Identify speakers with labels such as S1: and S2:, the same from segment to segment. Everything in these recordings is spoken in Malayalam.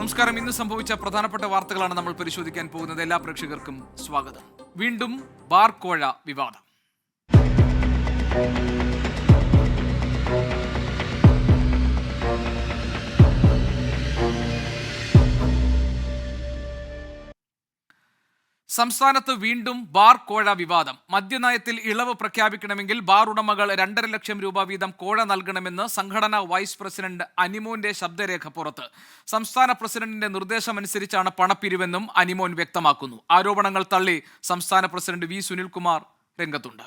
S1: നമസ്കാരം. ഇന്ന് സംഭവിച്ച പ്രധാനപ്പെട്ട വാർത്തകളാണ് നമ്മൾ പരിശോധിക്കാൻ പോകുന്നത്. എല്ലാ പ്രേക്ഷകർക്കും സ്വാഗതം. വീണ്ടും ബാർ കോഴ വിവാദം. സംസ്ഥാനത്ത് വീണ്ടും ബാർ കോഴ വിവാദം. മദ്യനയത്തിൽ ഇളവ് പ്രഖ്യാപിക്കണമെങ്കിൽ ബാർ ഉടമകൾ 2.5 ലക്ഷം രൂപ വീതം കോഴ നൽകണമെന്ന് സംഘടനാ വൈസ് പ്രസിഡന്റ് അനിമോന്റെ ശബ്ദരേഖ പുറത്ത്. സംസ്ഥാന പ്രസിഡന്റിന്റെ നിർദ്ദേശമനുസരിച്ചാണ് പണപ്പിരിവെന്നും അനിമോൻ വ്യക്തമാക്കുന്നു. ആരോപണങ്ങൾ തള്ളി സംസ്ഥാന പ്രസിഡന്റ് വി സുനിൽകുമാർ രംഗത്തുണ്ട്.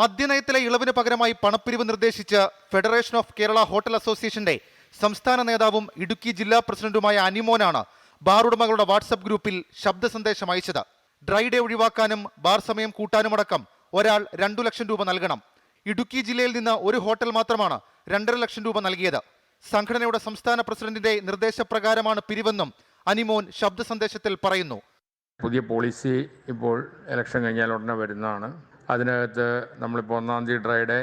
S2: മദ്യനയത്തിലെ ഇളവിന് പകരമായി പണപ്പിരിവ് നിർദ്ദേശിച്ച് ഫെഡറേഷൻ ഓഫ് കേരള ഹോട്ടൽ അസോസിയേഷന്റെ സംസ്ഥാന നേതാവും ഇടുക്കി ജില്ലാ പ്രസിഡന്റുമായ അനിമോനാണ് ബാർ ഉടമകളുടെ വാട്സപ്പ് ഗ്രൂപ്പിൽ ശബ്ദ സന്ദേശം അയച്ചത്. ഡ്രൈ ഡേ ഒഴിവാക്കാനും ബാർ സമയം കൂട്ടാനുമടക്കം ഒരാൾ 2 ലക്ഷം രൂപ നൽകണം. ഇടുക്കി ജില്ലയിൽ നിന്ന് ഒരു ഹോട്ടൽ മാത്രമാണ് 2.5 ലക്ഷം രൂപ നൽകിയത്. സംഘടനയുടെ സംസ്ഥാന പ്രസിഡന്റിന്റെ നിർദ്ദേശപ്രകാരമാണ് പിരിവെന്നും അനിമോൻ ശബ്ദ സന്ദേശത്തിൽ പറയുന്നു.
S3: പുതിയ പോളിസി ഇപ്പോൾ ഇലക്ഷൻ കഴിഞ്ഞാൽ ഉടനെ വരുന്നതാണ്. അതിനകത്ത് നമ്മളിപ്പോൾ 1-ാം തീയതി ഡ്രൈ ഡേ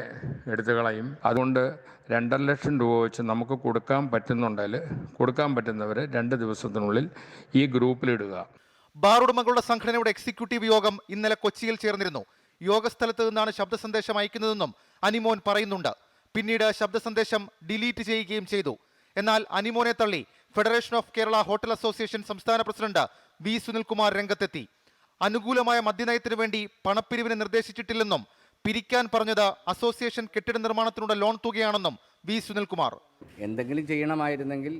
S3: എടുത്തു കളയും. അതുകൊണ്ട് 2.5 ലക്ഷം രൂപ വെച്ച് നമുക്ക് കൊടുക്കാൻ പറ്റുന്നുണ്ടെങ്കിൽ കൊടുക്കാൻ പറ്റുന്നവർ 2 ദിവസത്തിനുള്ളിൽ ഈ ഗ്രൂപ്പിലിടുക.
S2: ബാർ ഉടമകളുടെ സംഘടനയുടെ എക്സിക്യൂട്ടീവ് യോഗം ഇന്നലെ കൊച്ചിയിൽ ചേർന്നിരുന്നു. യോഗസ്ഥലത്ത് നിന്നാണ് ശബ്ദ സന്ദേശം അയക്കുന്നതെന്നും അനിമോൻ പറയുന്നുണ്ട്. പിന്നീട് ശബ്ദ സന്ദേശം ഡിലീറ്റ് ചെയ്യുകയും ചെയ്തു. എന്നാൽ അനിമോനെ തള്ളി federation of Kerala hotel association സംസ്ഥാന പ്രസിഡന്റ് വി സുനിൽകുമാർ രംഗത്തെത്തി. അനുകൂലമായ മദ്യനയത്തിനു വേണ്ടി പണപ്പിരിവിന് നിർദ്ദേശിച്ചിട്ടില്ലെന്നും പിരിക്കാൻ പറഞ്ഞത് അസോസിയേഷൻ കെട്ടിട നിർമ്മാണത്തിനുള്ള ലോൺ തുകയാണെന്നും വി സുനിൽകുമാർ.
S4: എന്തെങ്കിലും ചെയ്യണമായിരുന്നെങ്കിൽ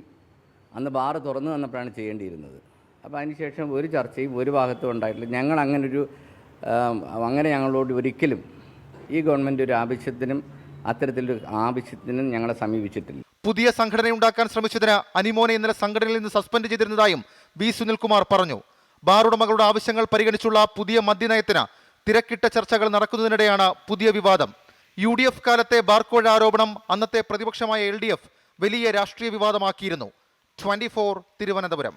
S4: അന്ന് ബാർ തുറന്നു തന്നപ്പോഴാണ് ചെയ്യേണ്ടിയിരുന്നത്. അപ്പോൾ അതിനുശേഷം ഒരു ചർച്ചയും ഒരു ഭാഗത്തും ഉണ്ടായിട്ടില്ല. ഞങ്ങൾ അങ്ങനെ ഞങ്ങളോട് ഒരിക്കലും ഈ ഗവൺമെൻറ് ഒരു ആവശ്യത്തിനും അത്തരത്തിലൊരു ആവശ്യത്തിനും ഞങ്ങളെ സമീപിച്ചിട്ടില്ല.
S2: പുതിയ സംഘടനയുണ്ടാക്കാൻ ശ്രമിച്ചതിന് അനിമോനെ ഇന്നലെ സംഘടനയിൽ നിന്ന് സസ്പെൻഡ് ചെയ്തിരുന്നതായും വി സുനിൽകുമാർ പറഞ്ഞു. ബാർ ഉടമകളുടെ ആവശ്യങ്ങൾ പരിഗണിച്ചുള്ള പുതിയ മദ്യനയത്തിന് തിരക്കിട്ട ചർച്ചകൾ നടക്കുന്നതിനിടെയാണ് പുതിയ വിവാദം. UDF കാലത്തെ ബാർ കോഴ ആരോപണം അന്നത്തെ പ്രതിപക്ഷമായ LDF വലിയ രാഷ്ട്രീയ വിവാദമാക്കിയിരുന്നു. 24 തിരുവനന്തപുരം.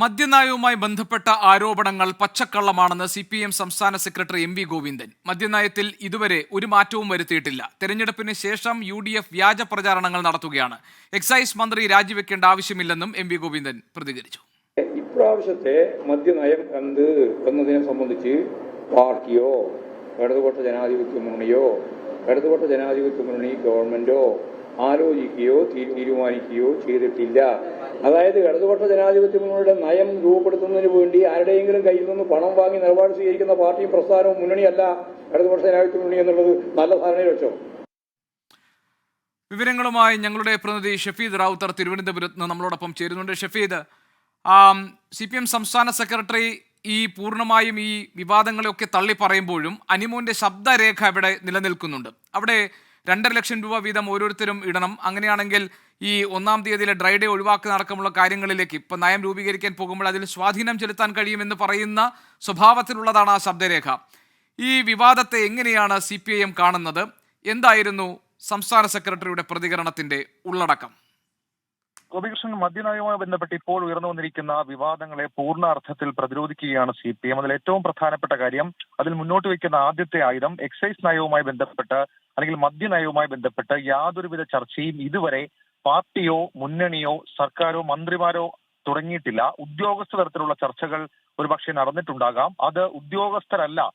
S1: മദ്യനയവുമായി ബന്ധപ്പെട്ട ആരോപണങ്ങൾ പച്ചക്കള്ളമാണെന്ന് CPM സംസ്ഥാന സെക്രട്ടറി MV ഗോവിന്ദൻ. മദ്യനയത്തിൽ ഇതുവരെ ഒരു മാറ്റവും വരുത്തിയിട്ടില്ല. തെരഞ്ഞെടുപ്പിന് ശേഷം UDF വ്യാജ പ്രചാരണങ്ങൾ നടത്തുകയാണ്. എക്സൈസ് മന്ത്രി രാജിവെക്കേണ്ട ആവശ്യമില്ലെന്നും MV ഗോവിന്ദൻ പ്രതികരിച്ചു.
S5: ഇപ്രാവശ്യത്തെ മദ്യനയം എന്നതിനെ സംബന്ധിച്ച് പാർട്ടിയോ ഇടതുപക്ഷ ജനാധിപത്യ മുന്നണിയോ ഇടതുപക്ഷ ജനാധിപത്യ മുന്നണി ഗവൺമെന്റോ ആലോചിക്കുകയോ തീരുമാനിക്കുകയോ ചെയ്തിട്ടില്ല. അതായത് ഇടതുപക്ഷ ജനാധിപത്യ മുന്നണിയുടെ നയം രൂപപ്പെടുത്തുന്നതിന് വേണ്ടി ആരുടെയെങ്കിലും കയ്യിൽ നിന്ന് പണം വാങ്ങി നിലപാട് സ്വീകരിക്കുന്ന പാർട്ടിയും പ്രസ്ഥാനവും മുന്നണിയല്ല ഇടതുപക്ഷ ജനാധിപത്യ മുന്നണി എന്നുള്ളത് നല്ല ധാരണയിൽ വെച്ചോ.
S1: വിവരങ്ങളുമായി ഞങ്ങളുടെ പ്രതിനിധി ഷഫീദ് റാവുത്തർ തിരുവനന്തപുരത്ത് നിന്ന് നമ്മളോടൊപ്പം ചേരുന്നുണ്ട്. ഷഫീദ്, CPM സംസ്ഥാന സെക്രട്ടറി ഈ പൂർണ്ണമായും ഈ വിവാദങ്ങളെയൊക്കെ തള്ളി പറയുമ്പോഴും അനിമോന്റെ ശബ്ദരേഖ ഇവിടെ നിലനിൽക്കുന്നുണ്ട്. അവിടെ 2.5 ലക്ഷം രൂപ വീതം ഓരോരുത്തരും ഇടണം. അങ്ങനെയാണെങ്കിൽ ഈ 1-ാം തീയതിയിലെ ഡ്രൈ ഡേ ഒഴിവാക്കുന്ന അടക്കമുള്ള കാര്യങ്ങളിലേക്ക് ഇപ്പം നയം രൂപീകരിക്കാൻ പോകുമ്പോൾ അതിൽ സ്വാധീനം ചെലുത്താൻ കഴിയുമെന്ന് പറയുന്ന സ്വഭാവത്തിലുള്ളതാണ് ആ ശബ്ദരേഖ. ഈ വിവാദത്തെ എങ്ങനെയാണ് CPIM കാണുന്നത്? എന്തായിരുന്നു സംസ്ഥാന സെക്രട്ടറിയുടെ പ്രതികരണത്തിന്റെ ഉള്ളടക്കം?
S6: ഗോപികൃഷ്ണൻ, മദ്യനയവുമായി ബന്ധപ്പെട്ട് ഇപ്പോൾ ഉയർന്നു വന്നിരിക്കുന്ന വിവാദങ്ങളെ പൂർണ്ണ അർത്ഥത്തിൽ പ്രതിരോധിക്കുകയാണ് CPM. അതിൽ ഏറ്റവും പ്രധാനപ്പെട്ട കാര്യം, അതിൽ മുന്നോട്ട് വയ്ക്കുന്ന ആദ്യത്തെ ആയുധം എക്സൈസ് നയവുമായി ബന്ധപ്പെട്ട് അല്ലെങ്കിൽ മദ്യനയവുമായി ബന്ധപ്പെട്ട് യാതൊരുവിധ ചർച്ചയും ഇതുവരെ പാർട്ടിയോ മുന്നണിയോ സർക്കാരോ മന്ത്രിമാരോ തുടങ്ങിയിട്ടില്ല. ഉദ്യോഗസ്ഥ തലത്തിലുള്ള ചർച്ചകൾ ഒരുപക്ഷെ നടന്നിട്ടുണ്ടാകാം. അത് ഉദ്യോഗസ്ഥരല്ല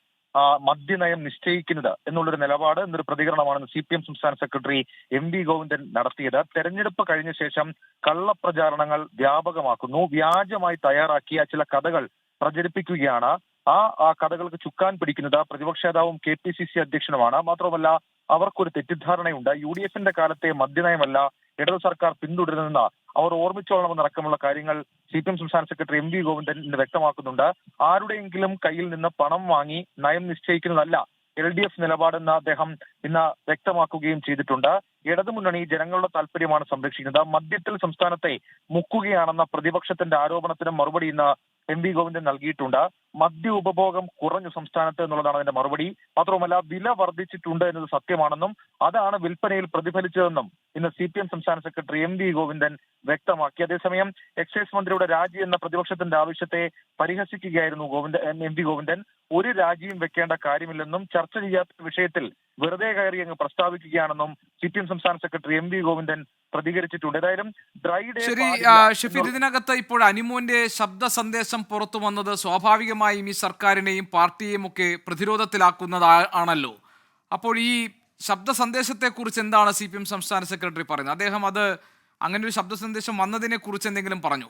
S6: മദ്യനയം നിശ്ചയിക്കുന്നത് എന്നുള്ളൊരു നിലപാട്, എന്നൊരു പ്രതികരണമാണ് CPM സംസ്ഥാന സെക്രട്ടറി MV ഗോവിന്ദൻ നടത്തിയത്. തെരഞ്ഞെടുപ്പ് കഴിഞ്ഞ ശേഷം കള്ളപ്രചാരണങ്ങൾ വ്യാപകമാക്കുന്നു. വ്യാജമായി തയ്യാറാക്കിയ ചില കഥകൾ പ്രചരിപ്പിക്കുകയാണ്. ആ കഥകൾക്ക് ചുക്കാൻ പിടിക്കുന്നത് പ്രതിപക്ഷ നേതാവും KPCC അധ്യക്ഷനുമാണ്. മാത്രമല്ല, അവർക്കൊരു തെറ്റിദ്ധാരണയുണ്ട്. UDFന്റെ കാലത്തെ മദ്യനയമല്ല ഇടതു സർക്കാർ പിന്തുടരുന്ന അവർ ഓർമ്മിച്ചോളണമെന്നടക്കമുള്ള കാര്യങ്ങൾ CPM സംസ്ഥാന സെക്രട്ടറി MV ഗോവിന്ദൻ ഇന്ന് വ്യക്തമാക്കുന്നുണ്ട്. ആരുടെയെങ്കിലും കയ്യിൽ നിന്ന് പണം വാങ്ങി നയം നിശ്ചയിക്കുന്നതല്ല LDF നിലപാടെന്ന് അദ്ദേഹം ഇന്ന് വ്യക്തമാക്കുകയും ചെയ്തിട്ടുണ്ട്. ഇടതുമുന്നണി ജനങ്ങളുടെ താല്പര്യമാണ് സംരക്ഷിക്കുന്നത്. മദ്യത്തിൽ സംസ്ഥാനത്തെ മുക്കുകയാണെന്ന പ്രതിപക്ഷത്തിന്റെ ആരോപണത്തിന് മറുപടി ഇന്ന് MV ഗോവിന്ദൻ നൽകിയിട്ടുണ്ട്. മദ്യ ഉപഭോഗം കുറഞ്ഞു സംസ്ഥാനത്ത് എന്നുള്ളതാണ് അതിന്റെ മറുപടി. മാത്രവുമല്ല, വില വർദ്ധിച്ചിട്ടുണ്ട് എന്നത് സത്യമാണെന്നും അതാണ് വിൽപ്പനയിൽ പ്രതിഫലിച്ചതെന്നും ഇന്ന് CPM സംസ്ഥാന സെക്രട്ടറി MV ഗോവിന്ദൻ വ്യക്തമാക്കി. അതേസമയം എക്സൈസ് മന്ത്രിയുടെ രാജി എന്ന പ്രതിപക്ഷത്തിന്റെ ആവശ്യത്തെ പരിഹസിക്കുകയായിരുന്നു MV ഗോവിന്ദൻ. ഒരു രാജിയും വെക്കേണ്ട കാര്യമില്ലെന്നും ചർച്ച ചെയ്യാത്ത വിഷയത്തിൽ വെറുതെ കയറി അങ്ങ് പ്രസ്താവിക്കുകയാണെന്നും CPM സംസ്ഥാന സെക്രട്ടറി MV ഗോവിന്ദൻ പ്രതികരിച്ചിട്ടുണ്ട്. ഏതായാലും ഡ്രൈ ഡേ
S1: ശരി ഷഫീദ്, ഇതിനകത്ത് ഇപ്പോൾ അനിമോന്റെ ശബ്ദ സന്ദേശം പുറത്തു വന്നത് സ്വാഭാവികമായും ഈ സർക്കാരിനെയും പാർട്ടിയെയും ഒക്കെ പ്രതിരോധത്തിലാക്കുന്നതാണല്ലോ. അപ്പോൾ ഈ ശബ്ദ സന്ദേശത്തെക്കുറിച്ച് എന്താണ് CPM സംസ്ഥാന സെക്രട്ടറി പറയുന്നത്? അദ്ദേഹം അത് അങ്ങനെ ഒരു ശബ്ദ സന്ദേശം വന്നതിനെ കുറിച്ച് എന്തെങ്കിലും പറഞ്ഞു?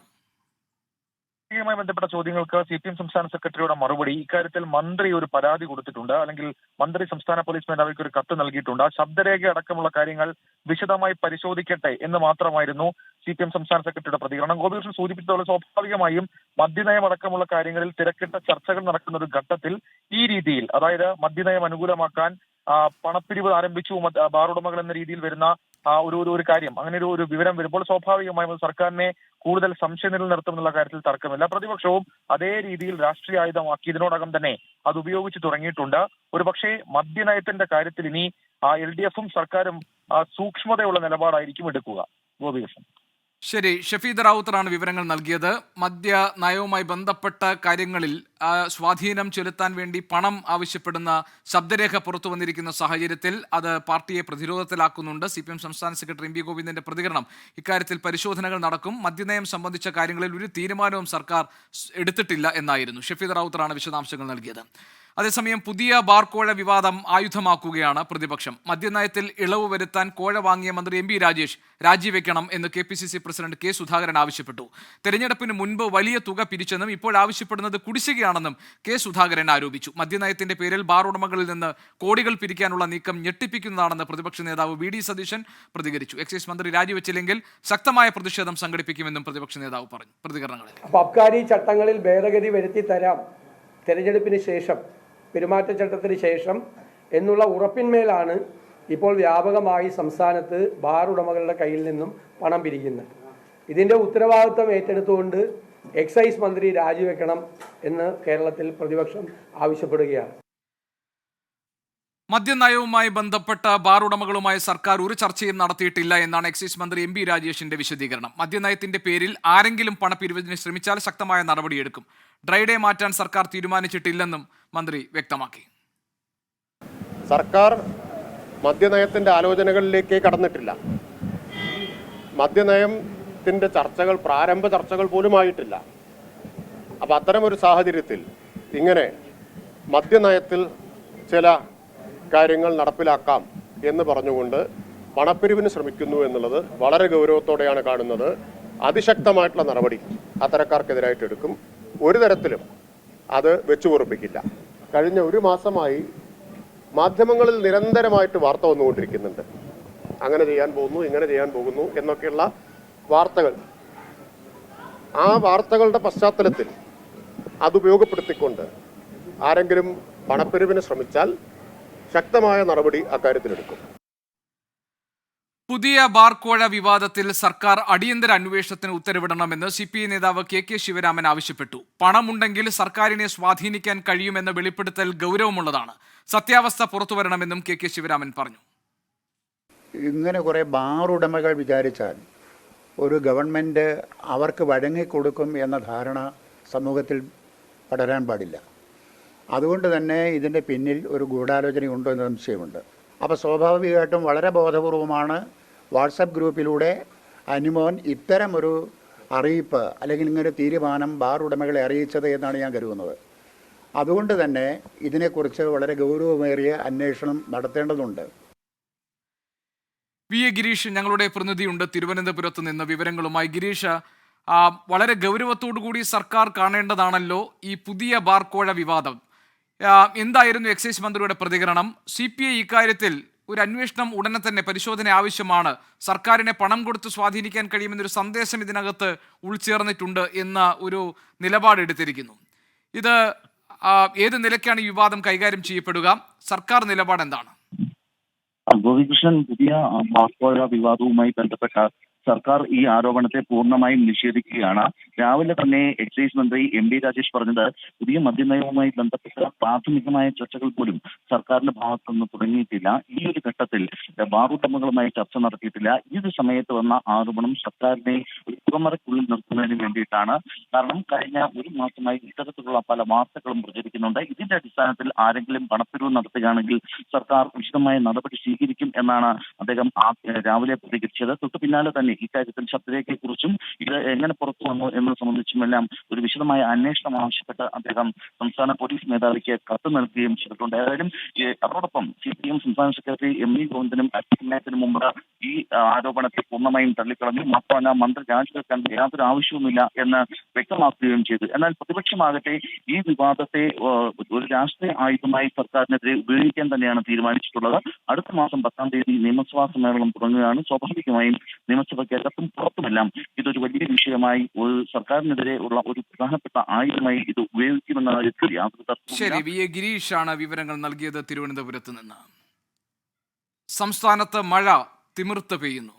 S6: യുമായി ബന്ധപ്പെട്ട ചോദ്യങ്ങൾക്ക് CPM സംസ്ഥാന സെക്രട്ടറിയുടെ മറുപടി, ഇക്കാര്യത്തിൽ മന്ത്രി ഒരു പരാതി കൊടുത്തിട്ടുണ്ട്, അല്ലെങ്കിൽ മന്ത്രി സംസ്ഥാന പോലീസ് മേധാവിക്ക് ഒരു കത്ത് നൽകിയിട്ടുണ്ട്. ആ ശബ്ദരേഖ അടക്കമുള്ള കാര്യങ്ങൾ വിശദമായി പരിശോധിക്കട്ടെ എന്ന് മാത്രമായിരുന്നു CPM സംസ്ഥാന സെക്രട്ടറിയുടെ പ്രതികരണം. ഗോപികൃഷ്ണൻ സൂചിപ്പിച്ചതുപോലെ സ്വാഭാവികമായും മദ്യനയം അടക്കമുള്ള കാര്യങ്ങളിൽ തിരക്കിട്ട ചർച്ചകൾ നടക്കുന്ന ഒരു ഘട്ടത്തിൽ ഈ രീതിയിൽ, അതായത് മദ്യനയം അനുകൂലമാക്കാൻ പണപ്പിരിവ് ആരംഭിച്ചു ബാർ ഉടമകൾ എന്ന രീതിയിൽ വരുന്ന ഒരു കാര്യം, അങ്ങനെ ഒരു വിവരം വരുമ്പോൾ സ്വാഭാവികമായും സർക്കാരിനെ കൂടുതൽ സംശയനില നിർത്തുമെന്നുള്ള കാര്യത്തിൽ തർക്കമില്ല. പ്രതിപക്ഷവും അതേ രീതിയിൽ രാഷ്ട്രീയ ആയുധമാക്കി ഇതിനോടകം തന്നെ അത് ഉപയോഗിച്ചു തുടങ്ങിയിട്ടുണ്ട്. ഒരുപക്ഷെ മദ്യനയത്തിന്റെ കാര്യത്തിൽ ഇനി LDFും സർക്കാരും സൂക്ഷ്മതയുള്ള നിലപാടായിരിക്കും എടുക്കുക. ഗോപികൃഷ്ണൻ.
S1: ശരി, ഷഫീദ് റാവുത്തറാണ് വിവരങ്ങൾ നൽകിയത്. മദ്യ നയവുമായി ബന്ധപ്പെട്ട കാര്യങ്ങളിൽ സ്വാധീനം ചെലുത്താൻ വേണ്ടി പണം ആവശ്യപ്പെടുന്ന ശബ്ദരേഖ പുറത്തു വന്നിരിക്കുന്ന സാഹചര്യത്തിൽ അത് പാർട്ടിയെ പ്രതിരോധത്തിലാക്കുന്നുണ്ട്. CPM സംസ്ഥാന സെക്രട്ടറി MV ഗോവിന്ദന്റെ പ്രതികരണം, ഇക്കാര്യത്തിൽ പരിശോധനകൾ നടക്കും, മദ്യനയം സംബന്ധിച്ച കാര്യങ്ങളിൽ ഒരു തീരുമാനവും സർക്കാർ എടുത്തിട്ടില്ല എന്നായിരുന്നു. ഷഫീദ് റാവുത്തറാണ് വിശദാംശങ്ങൾ നൽകിയത്. അതേസമയം പുതിയ ബാർ കോഴ വിവാദം ആയുധമാക്കുകയാണ് പ്രതിപക്ഷം. മദ്യനയത്തിൽ ഇളവ് വരുത്താൻ കോഴ വാങ്ങിയ മന്ത്രി MB രാജേഷ് രാജിവെക്കണം എന്ന് KPCC പ്രസിഡന്റ് K സുധാകരൻ ആവശ്യപ്പെട്ടു. തെരഞ്ഞെടുപ്പിന് മുൻപ് വലിയ തുക പിരിച്ചെന്നും ഇപ്പോൾ ആവശ്യപ്പെടുന്നത് കുടിശ്ശികയാണെന്നും K സുധാകരൻ ആരോപിച്ചു. മദ്യനയത്തിന്റെ പേരിൽ ബാർ ഉടമകളിൽ നിന്ന് കോടികൾ പിരിക്കാനുള്ള നീക്കം ഞെട്ടിപ്പിക്കുന്നതാണെന്ന് പ്രതിപക്ഷ നേതാവ് VD സതീശൻ പ്രതികരിച്ചു. എക്സൈസ് മന്ത്രി രാജിവെച്ചില്ലെങ്കിൽ ശക്തമായ പ്രതിഷേധം സംഘടിപ്പിക്കുമെന്നും പ്രതിപക്ഷ നേതാവ് പറഞ്ഞു. പ്രതികരണങ്ങളിൽ
S7: അബ്കാരി ചട്ടങ്ങളിൽ ഭേദഗതി വരുത്തി തരാം തെരഞ്ഞെടുപ്പിന് ശേഷം, പെരുമാറ്റച്ചട്ടത്തിന് ശേഷം എന്നുള്ള ഉറപ്പിന്മേലാണ് ഇപ്പോൾ വ്യാപകമായി സംസ്ഥാനത്ത് ബാർ ഉടമകളുടെ കയ്യിൽ നിന്നും പണം പിരിക്കുന്നത്. ഇതിൻ്റെ ഉത്തരവാദിത്വം ഏറ്റെടുത്തുകൊണ്ട് എക്സൈസ് മന്ത്രി രാജിവെക്കണം എന്ന് കേരളത്തിൽ പ്രതിപക്ഷം ആവശ്യപ്പെടുകയാണ്.
S1: മദ്യനയവുമായി ബന്ധപ്പെട്ട ബാർ ഉടമകളുമായി സർക്കാർ ഒരു ചർച്ചയും നടത്തിയിട്ടില്ല എന്നാണ് എക്സൈസ് മന്ത്രി MB രാജേഷിന്റെ വിശദീകരണം. മദ്യനയത്തിന്റെ പേരിൽ ആരെങ്കിലും പണപ്പിരിവിന് ശ്രമിച്ചാൽ ശക്തമായ നടപടിയെടുക്കും. ഡ്രൈ ഡേ മാറ്റാൻ സർക്കാർ തീരുമാനിച്ചിട്ടില്ലെന്നും മന്ത്രി വ്യക്തമാക്കി.
S8: സർക്കാർ മദ്യനയത്തിന്റെ ആലോചനകളിലേക്ക് കടന്നിട്ടില്ല. മദ്യനയത്തിന്റെ ചർച്ചകൾ, പ്രാരംഭ ചർച്ചകൾ പോലും ആയിട്ടില്ല. അപ്പം അത്തരമൊരു സാഹചര്യത്തിൽ ഇങ്ങനെ മദ്യനയത്തിൽ ചില കാര്യങ്ങൾ നടപ്പിലാക്കാം എന്ന് പറഞ്ഞുകൊണ്ട് പണപ്പിരിവിന് ശ്രമിക്കുന്നു എന്നുള്ളത് വളരെ ഗൗരവത്തോടെയാണ് കാണുന്നത്. അതിശക്തമായിട്ടുള്ള നടപടി അത്തരക്കാർക്കെതിരായിട്ട് എടുക്കും. ഒരു തരത്തിലും അത് വെച്ചുപൊറുപ്പിക്കില്ല. കഴിഞ്ഞ ഒരു മാസമായി മാധ്യമങ്ങളിൽ നിരന്തരമായിട്ട് വാർത്ത വന്നുകൊണ്ടിരിക്കുന്നുണ്ട്. അങ്ങനെ ചെയ്യാൻ പോകുന്നു, ഇങ്ങനെ ചെയ്യാൻ പോകുന്നു എന്നൊക്കെയുള്ള വാർത്തകൾ. ആ വാർത്തകളുടെ പശ്ചാത്തലത്തിൽ അത് ഉപയോഗപ്പെടുത്തിക്കൊണ്ട് ആരെങ്കിലും പണപ്പിരിവിന് ശ്രമിച്ചാൽ ശക്തമായ നടപടി അക്കാര്യത്തിലെടുക്കും.
S1: പുതിയ ബാർ കോഴ വിവാദത്തിൽ സർക്കാർ അടിയന്തര അന്വേഷണത്തിന് ഉത്തരവിടണമെന്ന് CPI നേതാവ് KK ശിവരാമൻ ആവശ്യപ്പെട്ടു. പണമുണ്ടെങ്കിൽ സർക്കാരിനെ സ്വാധീനിക്കാൻ കഴിയുമെന്ന വെളിപ്പെടുത്തൽ ഗൗരവമുള്ളതാണ്. സത്യാവസ്ഥ പുറത്തുവരണമെന്നും KK ശിവരാമൻ പറഞ്ഞു.
S9: ഇങ്ങനെ കുറേ ബാർ ഉടമകൾ വിചാരിച്ചാൽ ഒരു ഗവൺമെൻറ് അവർക്ക് വഴങ്ങിക്കൊടുക്കും എന്ന ധാരണ സമൂഹത്തിൽ പടരാൻ പാടില്ല. അതുകൊണ്ട് തന്നെ ഇതിൻ്റെ പിന്നിൽ ഒരു ഗൂഢാലോചനയുണ്ടോ എന്ന സംശയമുണ്ട്. അപ്പോൾ സ്വാഭാവികമായിട്ടും വളരെ ബോധപൂർവമാണ് വാട്സപ്പ് ഗ്രൂപ്പിലൂടെ അനിമോൻ ഇത്തരമൊരു അറിയിപ്പ് അല്ലെങ്കിൽ ഇങ്ങനൊരു തീരുമാനം ബാർ ഉടമകളെ അറിയിച്ചത് എന്നാണ് ഞാൻ കരുതുന്നത്. അതുകൊണ്ട് തന്നെ ഇതിനെക്കുറിച്ച് വളരെ ഗൗരവമേറിയ അന്വേഷണം നടത്തേണ്ടതുണ്ട്.
S1: VA ഗിരീഷ് ഞങ്ങളുടെ പ്രതിനിധിയുണ്ട് തിരുവനന്തപുരത്ത് നിന്ന് വിവരങ്ങളുമായി. ഗിരീഷ്, വളരെ ഗൗരവത്തോടുകൂടി സർക്കാർ കാണേണ്ടതാണല്ലോ ഈ പുതിയ ബാർ കോഴ വിവാദം. എന്തായിരുന്നു എക്സൈസ് മന്ത്രിയുടെ പ്രതികരണം? CPI ഇക്കാര്യത്തിൽ ഒരു അന്വേഷണം ഉടനെ തന്നെ പരിശോധന ആവശ്യമാണ്, സർക്കാരിനെ പണം കൊടുത്ത് സ്വാധീനിക്കാൻ കഴിയുമെന്നൊരു സന്ദേശം ഇതിനകത്ത് ഉൾച്ചേർന്നിട്ടുണ്ട് എന്ന ഒരു നിലപാടെടുത്തിരിക്കുന്നു. ഇത് ഏത് നിലയ്ക്കാണ് ഈ വിവാദം കൈകാര്യം ചെയ്യപ്പെടുക? സർക്കാർ നിലപാട് എന്താണ്?
S10: ഗോപികൃഷ്ണൻ, പുതിയ ബാർ കോഴ വിവാദവുമായി ബന്ധപ്പെട്ട സർക്കാർ ഈ ആരോപണത്തെ പൂർണ്ണമായും നിഷേധിക്കുകയാണ്. രാവിലെ തന്നെ എക്സൈസ് മന്ത്രി MB രാജേഷ് പറഞ്ഞത് പുതിയ മദ്യനയവുമായി ബന്ധപ്പെട്ട പ്രാഥമികമായ ചർച്ചകൾ പോലും സർക്കാരിന്റെ ഭാഗത്തുനിന്ന് തുടങ്ങിയിട്ടില്ല. ഈ ഒരു ഘട്ടത്തിൽ ബാർ ഉടമകളുമായി ചർച്ച നടത്തിയിട്ടില്ല. ഈ സമയത്ത് വന്ന ആരോപണം സർക്കാരിനെ പുകമറയ്ക്കുള്ളിൽ നിർത്തുന്നതിന് വേണ്ടിയിട്ടാണ്. കാരണം കഴിഞ്ഞ ഒരു മാസമായി ഇത്തരത്തിലുള്ള പല വാർത്തകളും പ്രചരിക്കുന്നുണ്ട്. ഇതിന്റെ അടിസ്ഥാനത്തിൽ ആരെങ്കിലും പണപ്പിരിവ് നടത്തുകയാണെങ്കിൽ സർക്കാർ ഉചിതമായ നടപടി സ്വീകരിക്കും എന്നാണ് അദ്ദേഹം രാവിലെ പ്രതികരിച്ചത്. തൊട്ടു പിന്നാലെ തന്നെ ഇക്കാര്യത്തിൽ ശബ്ദരേഖയെക്കുറിച്ചും ഇത് എങ്ങനെ പുറത്തു വന്നു എന്നത് സംബന്ധിച്ചുമെല്ലാം ഒരു വിശദമായ അന്വേഷണം ആവശ്യപ്പെട്ട് അദ്ദേഹം സംസ്ഥാന പോലീസ് മേധാവിക്ക് കത്ത് നൽകുകയും ചെയ്തിട്ടുണ്ട്. ഏതായാലും അതോടൊപ്പം CPM സംസ്ഥാന സെക്രട്ടറി MV ഗോവിന്ദനും അന്വേഷണത്തിന് മുമ്പ് ഈ ആരോപണത്തെ പൂർണ്ണമായും തള്ളിക്കളഞ്ഞു. മാത്രമല്ല മന്ത്രി രാജിവെക്കാൻ യാതൊരു ആവശ്യവുമില്ല എന്ന് വ്യക്തമാക്കുകയും ചെയ്തു. എന്നാൽ പ്രതിപക്ഷമാകട്ടെ ഈ വിവാദത്തെ ഒരു രാഷ്ട്രീയ ആയുധമായി സർക്കാരിനെതിരെ ഉപയോഗിക്കാൻ തന്നെയാണ് തീരുമാനിച്ചിട്ടുള്ളത്. അടുത്ത മാസം 10-ാം തീയതി നിയമസഭാ സമ്മേളനം തുടങ്ങുകയാണ്. സ്വാഭാവികമായും നിയമസഭയ്ക്കകത്തും പുറത്തുമെല്ലാം ഇതൊരു വലിയ വിഷയമായി ഒരു സർക്കാരിനെതിരെ ഉള്ള ഒരു പ്രധാനപ്പെട്ട ആയുധമായി ഇത് ഉപയോഗിക്കുമെന്ന കാര്യത്തിൽ യാതൊരു തർക്കവുമില്ല.
S1: ശരി, VA ഗിരീഷാണ് വിവരങ്ങൾ നൽകിയത് തിരുവനന്തപുരത്ത് നിന്ന്. സംസ്ഥാനത്ത് മഴ തിമിർത്ത് പെയ്യുന്നു.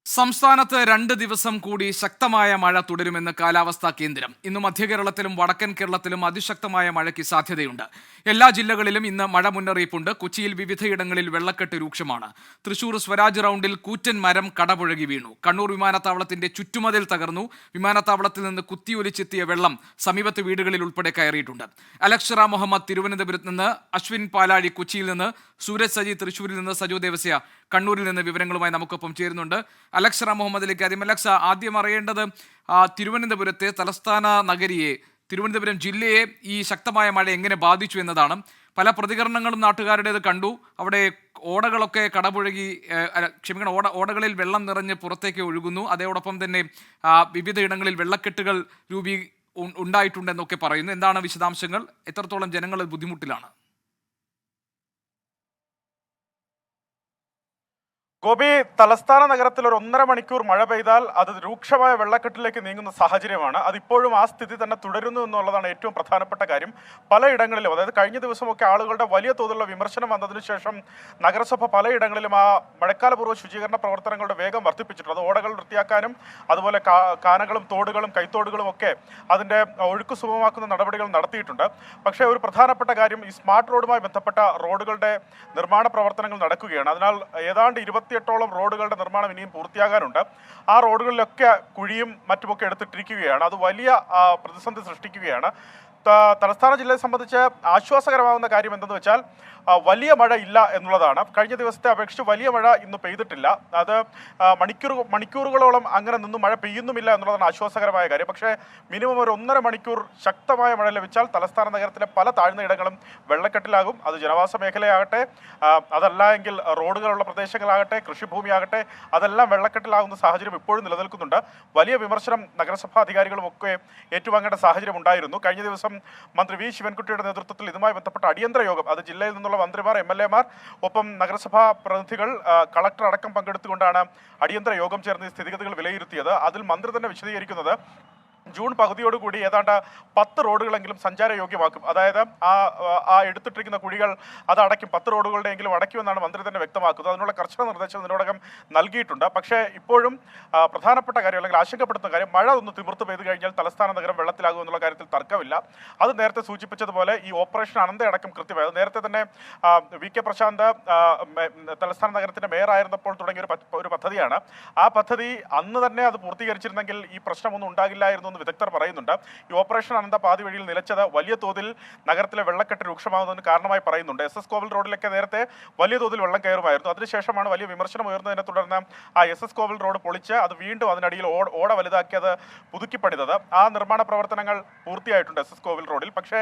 S1: സംസ്ഥാനത്ത് 2 ദിവസം കൂടി ശക്തമായ മഴ തുടരുമെന്ന് കാലാവസ്ഥാ കേന്ദ്രം. ഇന്ന് മധ്യ കേരളത്തിലും വടക്കൻ കേരളത്തിലും അതിശക്തമായ മഴയ്ക്ക് സാധ്യതയുണ്ട്. എല്ലാ ജില്ലകളിലും ഇന്ന് മഴ മുന്നറിയിപ്പുണ്ട്. കൊച്ചിയിൽ വിവിധയിടങ്ങളിൽ വെള്ളക്കെട്ട് രൂക്ഷമാണ്. തൃശൂർ സ്വരാജ് റൗണ്ടിൽ കൂറ്റൻ മരം കടപുഴകി വീണു. കണ്ണൂർ വിമാനത്താവളത്തിന്റെ ചുറ്റുമതിൽ തകർന്നു. വിമാനത്താവളത്തിൽ നിന്ന് കുത്തിയൊലിച്ചെത്തിയ വെള്ളം സമീപത്തെ വീടുകളിൽ ഉൾപ്പെടെ കയറിയിട്ടുണ്ട്. അലക്ഷറ മുഹമ്മദ് തിരുവനന്തപുരത്ത് നിന്ന്, അശ്വിൻ പാലാഴി കൊച്ചിയിൽ നിന്ന്, സൂരജ് സജി തൃശൂരിൽ നിന്ന്, സജു ദേവസ്യ കണ്ണൂരിൽ നിന്ന് വിവരങ്ങളുമായി നമുക്കൊപ്പം ചേരുന്നുണ്ട്. അലക്ഷറ മുഹമ്മദിലേക്ക് ആദ്യം അറിയേണ്ടത് തിരുവനന്തപുരത്തെ തലസ്ഥാന നഗരിയെ, തിരുവനന്തപുരം ജില്ലയെ ഈ ശക്തമായ മഴ എങ്ങനെ ബാധിച്ചു എന്നതാണ്. പല പ്രതികരണങ്ങളും നാട്ടുകാരുടേത് കണ്ടു. അവിടെ ഓടകളൊക്കെ കടപുഴകി, ഓടകളിൽ വെള്ളം നിറഞ്ഞ് പുറത്തേക്ക് ഒഴുകുന്നു. അതോടൊപ്പം തന്നെ വിവിധ ഇടങ്ങളിൽ വെള്ളക്കെട്ടുകൾ ഉണ്ടായിട്ടുണ്ടെന്നൊക്കെ പറയുന്നു. എന്താണ് വിശദാംശങ്ങൾ? എത്രത്തോളം ജനങ്ങൾ ബുദ്ധിമുട്ടിലാണ്?
S11: ഗോപി, തലസ്ഥാന നഗരത്തിൽ ഒരു 1.5 മണിക്കൂർ മഴ പെയ്താൽ അത് രൂക്ഷമായ വെള്ളക്കെട്ടിലേക്ക് നീങ്ങുന്ന സാഹചര്യമാണ്. അതിപ്പോഴും ആ സ്ഥിതി തന്നെ തുടരുന്നു എന്നുള്ളതാണ് ഏറ്റവും പ്രധാനപ്പെട്ട കാര്യം. പലയിടങ്ങളിലും, അതായത് കഴിഞ്ഞ ദിവസമൊക്കെ ആളുകളുടെ വലിയ തോതിലുള്ള വിമർശനം വന്നതിന് ശേഷം നഗരസഭ പലയിടങ്ങളിലും ആ മഴക്കാലപൂർവ്വ ശുചീകരണ പ്രവർത്തനങ്ങളുടെ വേഗം വർദ്ധിപ്പിച്ചിട്ടുണ്ട്. അത് ഓടകൾ വൃത്തിയാക്കാനും അതുപോലെ കാനകളും തോടുകളും കൈത്തോടുകളും ഒക്കെ അതിൻ്റെ ഒഴുക്ക് സുഗമമാക്കുന്ന നടപടികൾ നടത്തിയിട്ടുണ്ട്. പക്ഷേ ഒരു പ്രധാനപ്പെട്ട കാര്യം, ഈ സ്മാർട്ട് റോഡുമായി ബന്ധപ്പെട്ട റോഡുകളുടെ നിർമ്മാണ പ്രവർത്തനങ്ങൾ നടക്കുകയാണ്. അതിനാൽ ഏതാണ്ട് 28ഓളം റോഡുകളുടെ നിർമ്മാണം ഇനിയും പൂർത്തിയാകാനുണ്ട്. ആ റോഡുകളിലൊക്കെ കുഴിയും മറ്റുമൊക്കെ എടുത്തിട്ടിരിക്കുകയാണ്. അത് വലിയ പ്രതിസന്ധി സൃഷ്ടിക്കുകയാണ്. തലസ്ഥാന ജില്ലയെ സംബന്ധിച്ച് ആശ്വാസകരമാകുന്ന കാര്യം എന്തെന്ന് വെച്ചാൽ വലിയ മഴ ഇല്ല എന്നുള്ളതാണ്. കഴിഞ്ഞ ദിവസത്തെ അപേക്ഷിച്ച് വലിയ മഴ ഇന്ന് പെയ്തിട്ടില്ല. അത് മണിക്കൂറുകളോളം അങ്ങനെ നിന്ന് മഴ പെയ്യുന്നുമില്ല എന്നുള്ളതാണ് ആശ്വാസകരമായ കാര്യം. പക്ഷേ മിനിമം ഒരു 1.5 മണിക്കൂർ ശക്തമായ മഴ ലഭിച്ചാൽ തലസ്ഥാന നഗരത്തിലെ പല താഴ്ന്ന ഇടങ്ങളും വെള്ളക്കെട്ടിലാകും. അത് ജനവാസ മേഖലയാകട്ടെ, അതല്ല എങ്കിൽ റോഡുകളുള്ള പ്രദേശങ്ങളാകട്ടെ, കൃഷിഭൂമിയാകട്ടെ, അതെല്ലാം വെള്ളക്കെട്ടിലാകുന്ന സാഹചര്യം ഇപ്പോഴും നിലനിൽക്കുന്നുണ്ട്. വലിയ വിമർശനം നഗരസഭാ അധികാരികളും ഒക്കെ ഏറ്റുവാങ്ങേണ്ട സാഹചര്യം ഉണ്ടായിരുന്നു. കഴിഞ്ഞ ദിവസം മന്ത്രി വി ശിവൻകുട്ടിയുടെ നേതൃത്വത്തിൽ ഇതുമായി ബന്ധപ്പെട്ട അടിയന്തര യോഗം, അത് ജില്ലയിൽ നിന്നുള്ള മന്ത്രിമാർ, MLA മാർ, ഒപ്പം നഗരസഭാ പ്രതിനിധികൾ, കളക്ടർ അടക്കം പങ്കെടുത്തുകൊണ്ടാണ് അടിയന്തര യോഗം ചേർന്ന് സ്ഥിതിഗതികൾ വിലയിരുത്തിയത്. അതിൽ മന്ത്രി തന്നെ വിശദീകരിക്കുന്നത് ജൂൺ പകുതിയോടുകൂടി ഏതാണ്ട് 10 റോഡുകളെങ്കിലും സഞ്ചാരയോഗ്യമാക്കും. അതായത് ആ എടുത്തിട്ടിരിക്കുന്ന കുഴികൾ അത് അടയ്ക്കും, 10 റോഡുകളുടെയെങ്കിലും അടയ്ക്കുമെന്നാണ് മന്ത്രി തന്നെ വ്യക്തമാക്കുന്നത്. അതിനുള്ള കർശന നിർദ്ദേശം ഇതിനോടകം നൽകിയിട്ടുണ്ട്. പക്ഷേ ഇപ്പോഴും പ്രധാനപ്പെട്ട കാര്യം, അല്ലെങ്കിൽ ആശങ്കപ്പെടുത്തുന്ന കാര്യം, മഴ ഒന്ന് തിമിർത്ത് പെയ്തു കഴിഞ്ഞാൽ തലസ്ഥാന നഗരം വെള്ളത്തിലാകും എന്നുള്ള കാര്യത്തിൽ തർക്കമില്ല. അത് നേരത്തെ സൂചിപ്പിച്ചതുപോലെ ഈ ഓപ്പറേഷൻ അനന്തയടക്കം കൃത്യമായി നേരത്തെ തന്നെ VK പ്രശാന്ത് തലസ്ഥാന നഗരത്തിന്റെ മേയറായിരുന്നപ്പോൾ തുടങ്ങിയ ഒരു പദ്ധതിയാണ്. ആ പദ്ധതി അന്ന് തന്നെ അത് പൂർത്തീകരിച്ചിരുന്നെങ്കിൽ ഈ പ്രശ്നമൊന്നും ഉണ്ടാകില്ലായിരുന്നു എന്ന് വിദഗ്ധർ പറയുന്നുണ്ട്. ഈ ഓപ്പറേഷൻ അനന്ത പാതി വഴിയിൽ നിലച്ചത് വലിയ തോതിൽ നഗരത്തിലെ വെള്ളക്കെട്ട് രൂക്ഷമാകുന്നതിന് കാരണമായി പറയുന്നുണ്ട്. SS കോവിൽ റോഡിലൊക്കെ നേരത്തെ വലിയ തോതിൽ വെള്ളം കയറുമായിരുന്നു. അതിനുശേഷമാണ് വലിയ വിമർശനം ഉയർന്നതിനെ തുടർന്ന് ആ SS കോവിൽ റോഡ് പൊളിച്ച് അത് വീണ്ടും അതിനടിയിൽ ഓട വലുതാക്കി അത് പുതുക്കി പണിതത്. ആ നിർമ്മാണ പ്രവർത്തനങ്ങൾ പൂർത്തിയായിട്ടുണ്ട് SS കോവിൽ റോഡിൽ. പക്ഷേ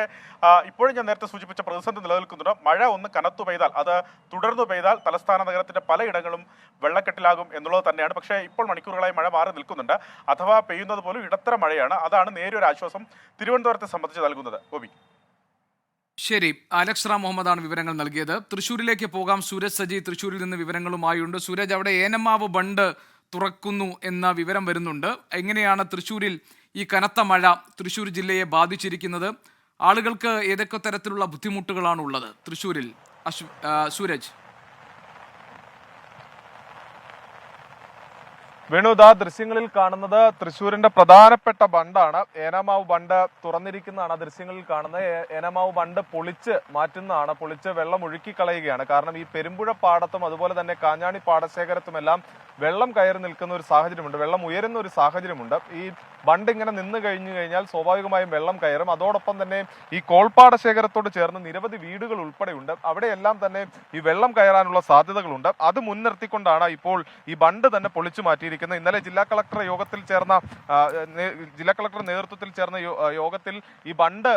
S11: ഇപ്പോഴും ഞാൻ നേരത്തെ സൂചിപ്പിച്ച പ്രതിസന്ധി നിലനിൽക്കുന്നുണ്ട്. മഴ ഒന്ന് കനത്തു പെയ്താൽ, അത് തുടർന്നു പെയ്താൽ തലസ്ഥാന നഗരത്തിന്റെ പലയിടങ്ങളും വെള്ളക്കെട്ടിലാകും എന്നുള്ളത് തന്നെയാണ്. പക്ഷേ ഇപ്പോൾ മണിക്കൂറുകളായി മഴ മാറി നിൽക്കുന്നുണ്ട്. അഥവാ പെയ്യുന്നത് പോലും ഇടത്തരം മഴയാണ്. അതാണ് നേരിയൊരു ആശ്വാസം തിരുവനന്തപുരത്തെ സംബന്ധിച്ച് നൽകുന്നത്. ഗോപി.
S1: ശരി, അലക്സ് റാം മുഹമ്മദാണ് വിവരങ്ങൾ നൽകിയത്. തൃശ്ശൂരിലേക്ക് പോകാം. സൂരജ് സജി തൃശ്ശൂരിൽ നിന്ന് വിവരങ്ങളുമായുണ്ട്. സൂരജ്, അവിടെ ഏനമാവ് ബണ്ട് തുറക്കുന്നു എന്ന വിവരം വരുന്നുണ്ട്. എങ്ങനെയാണ് തൃശ്ശൂരിൽ ഈ കനത്ത മഴ തൃശ്ശൂർ ജില്ലയെ ബാധിച്ചിരിക്കുന്നത്? ആളുകൾക്ക് ഏതൊക്കെ തരത്തിലുള്ള ബുദ്ധിമുട്ടുകളാണ് ഉള്ളത് തൃശ്ശൂരിൽ? സൂരജ്.
S12: വേണുദാ ദൃശ്യങ്ങളിൽ കാണുന്നത് തൃശ്ശൂരിന്റെ പ്രധാനപ്പെട്ട ബണ്ടാണ്. ഏനാമാവ് ബണ്ട് തുറന്നിരിക്കുന്നതാണ് ദൃശ്യങ്ങളിൽ കാണുന്നത്. ഏനാമാവ് ബണ്ട് പൊളിച്ച് മാറ്റുന്നതാണ്, പൊളിച്ച് വെള്ളം ഒഴുക്കി കളയുകയാണ്. കാരണം ഈ പെരുമ്പുഴ പാടത്തും അതുപോലെ തന്നെ കാഞ്ഞാണി പാടശേഖരത്തുമെല്ലാം വെള്ളം കയറി നിൽക്കുന്ന ഒരു സാഹചര്യമുണ്ട്, വെള്ളം ഉയരുന്ന ഒരു സാഹചര്യമുണ്ട്. ഈ ബണ്ട് ഇങ്ങനെ നിന്ന് കഴിഞ്ഞാൽ സ്വാഭാവികമായും വെള്ളം കയറും. അതോടൊപ്പം തന്നെ ഈ കോൾപ്പാടശേഖരത്തോട് ചേർന്ന് നിരവധി വീടുകൾ ഉൾപ്പെടെയുണ്ട്. അവിടെയെല്ലാം തന്നെ ഈ വെള്ളം കയറാനുള്ള സാധ്യതകളുണ്ട്. അത് മുൻനിർത്തിക്കൊണ്ടാണ് ഇപ്പോൾ ഈ ബണ്ട് തന്നെ പൊളിച്ചു മാറ്റിയിരിക്കുന്നത്. ഇന്നലെ ജില്ലാ കളക്ടർ നേതൃത്വത്തിൽ ചേർന്ന യോഗത്തിൽ ഈ ബണ്ട്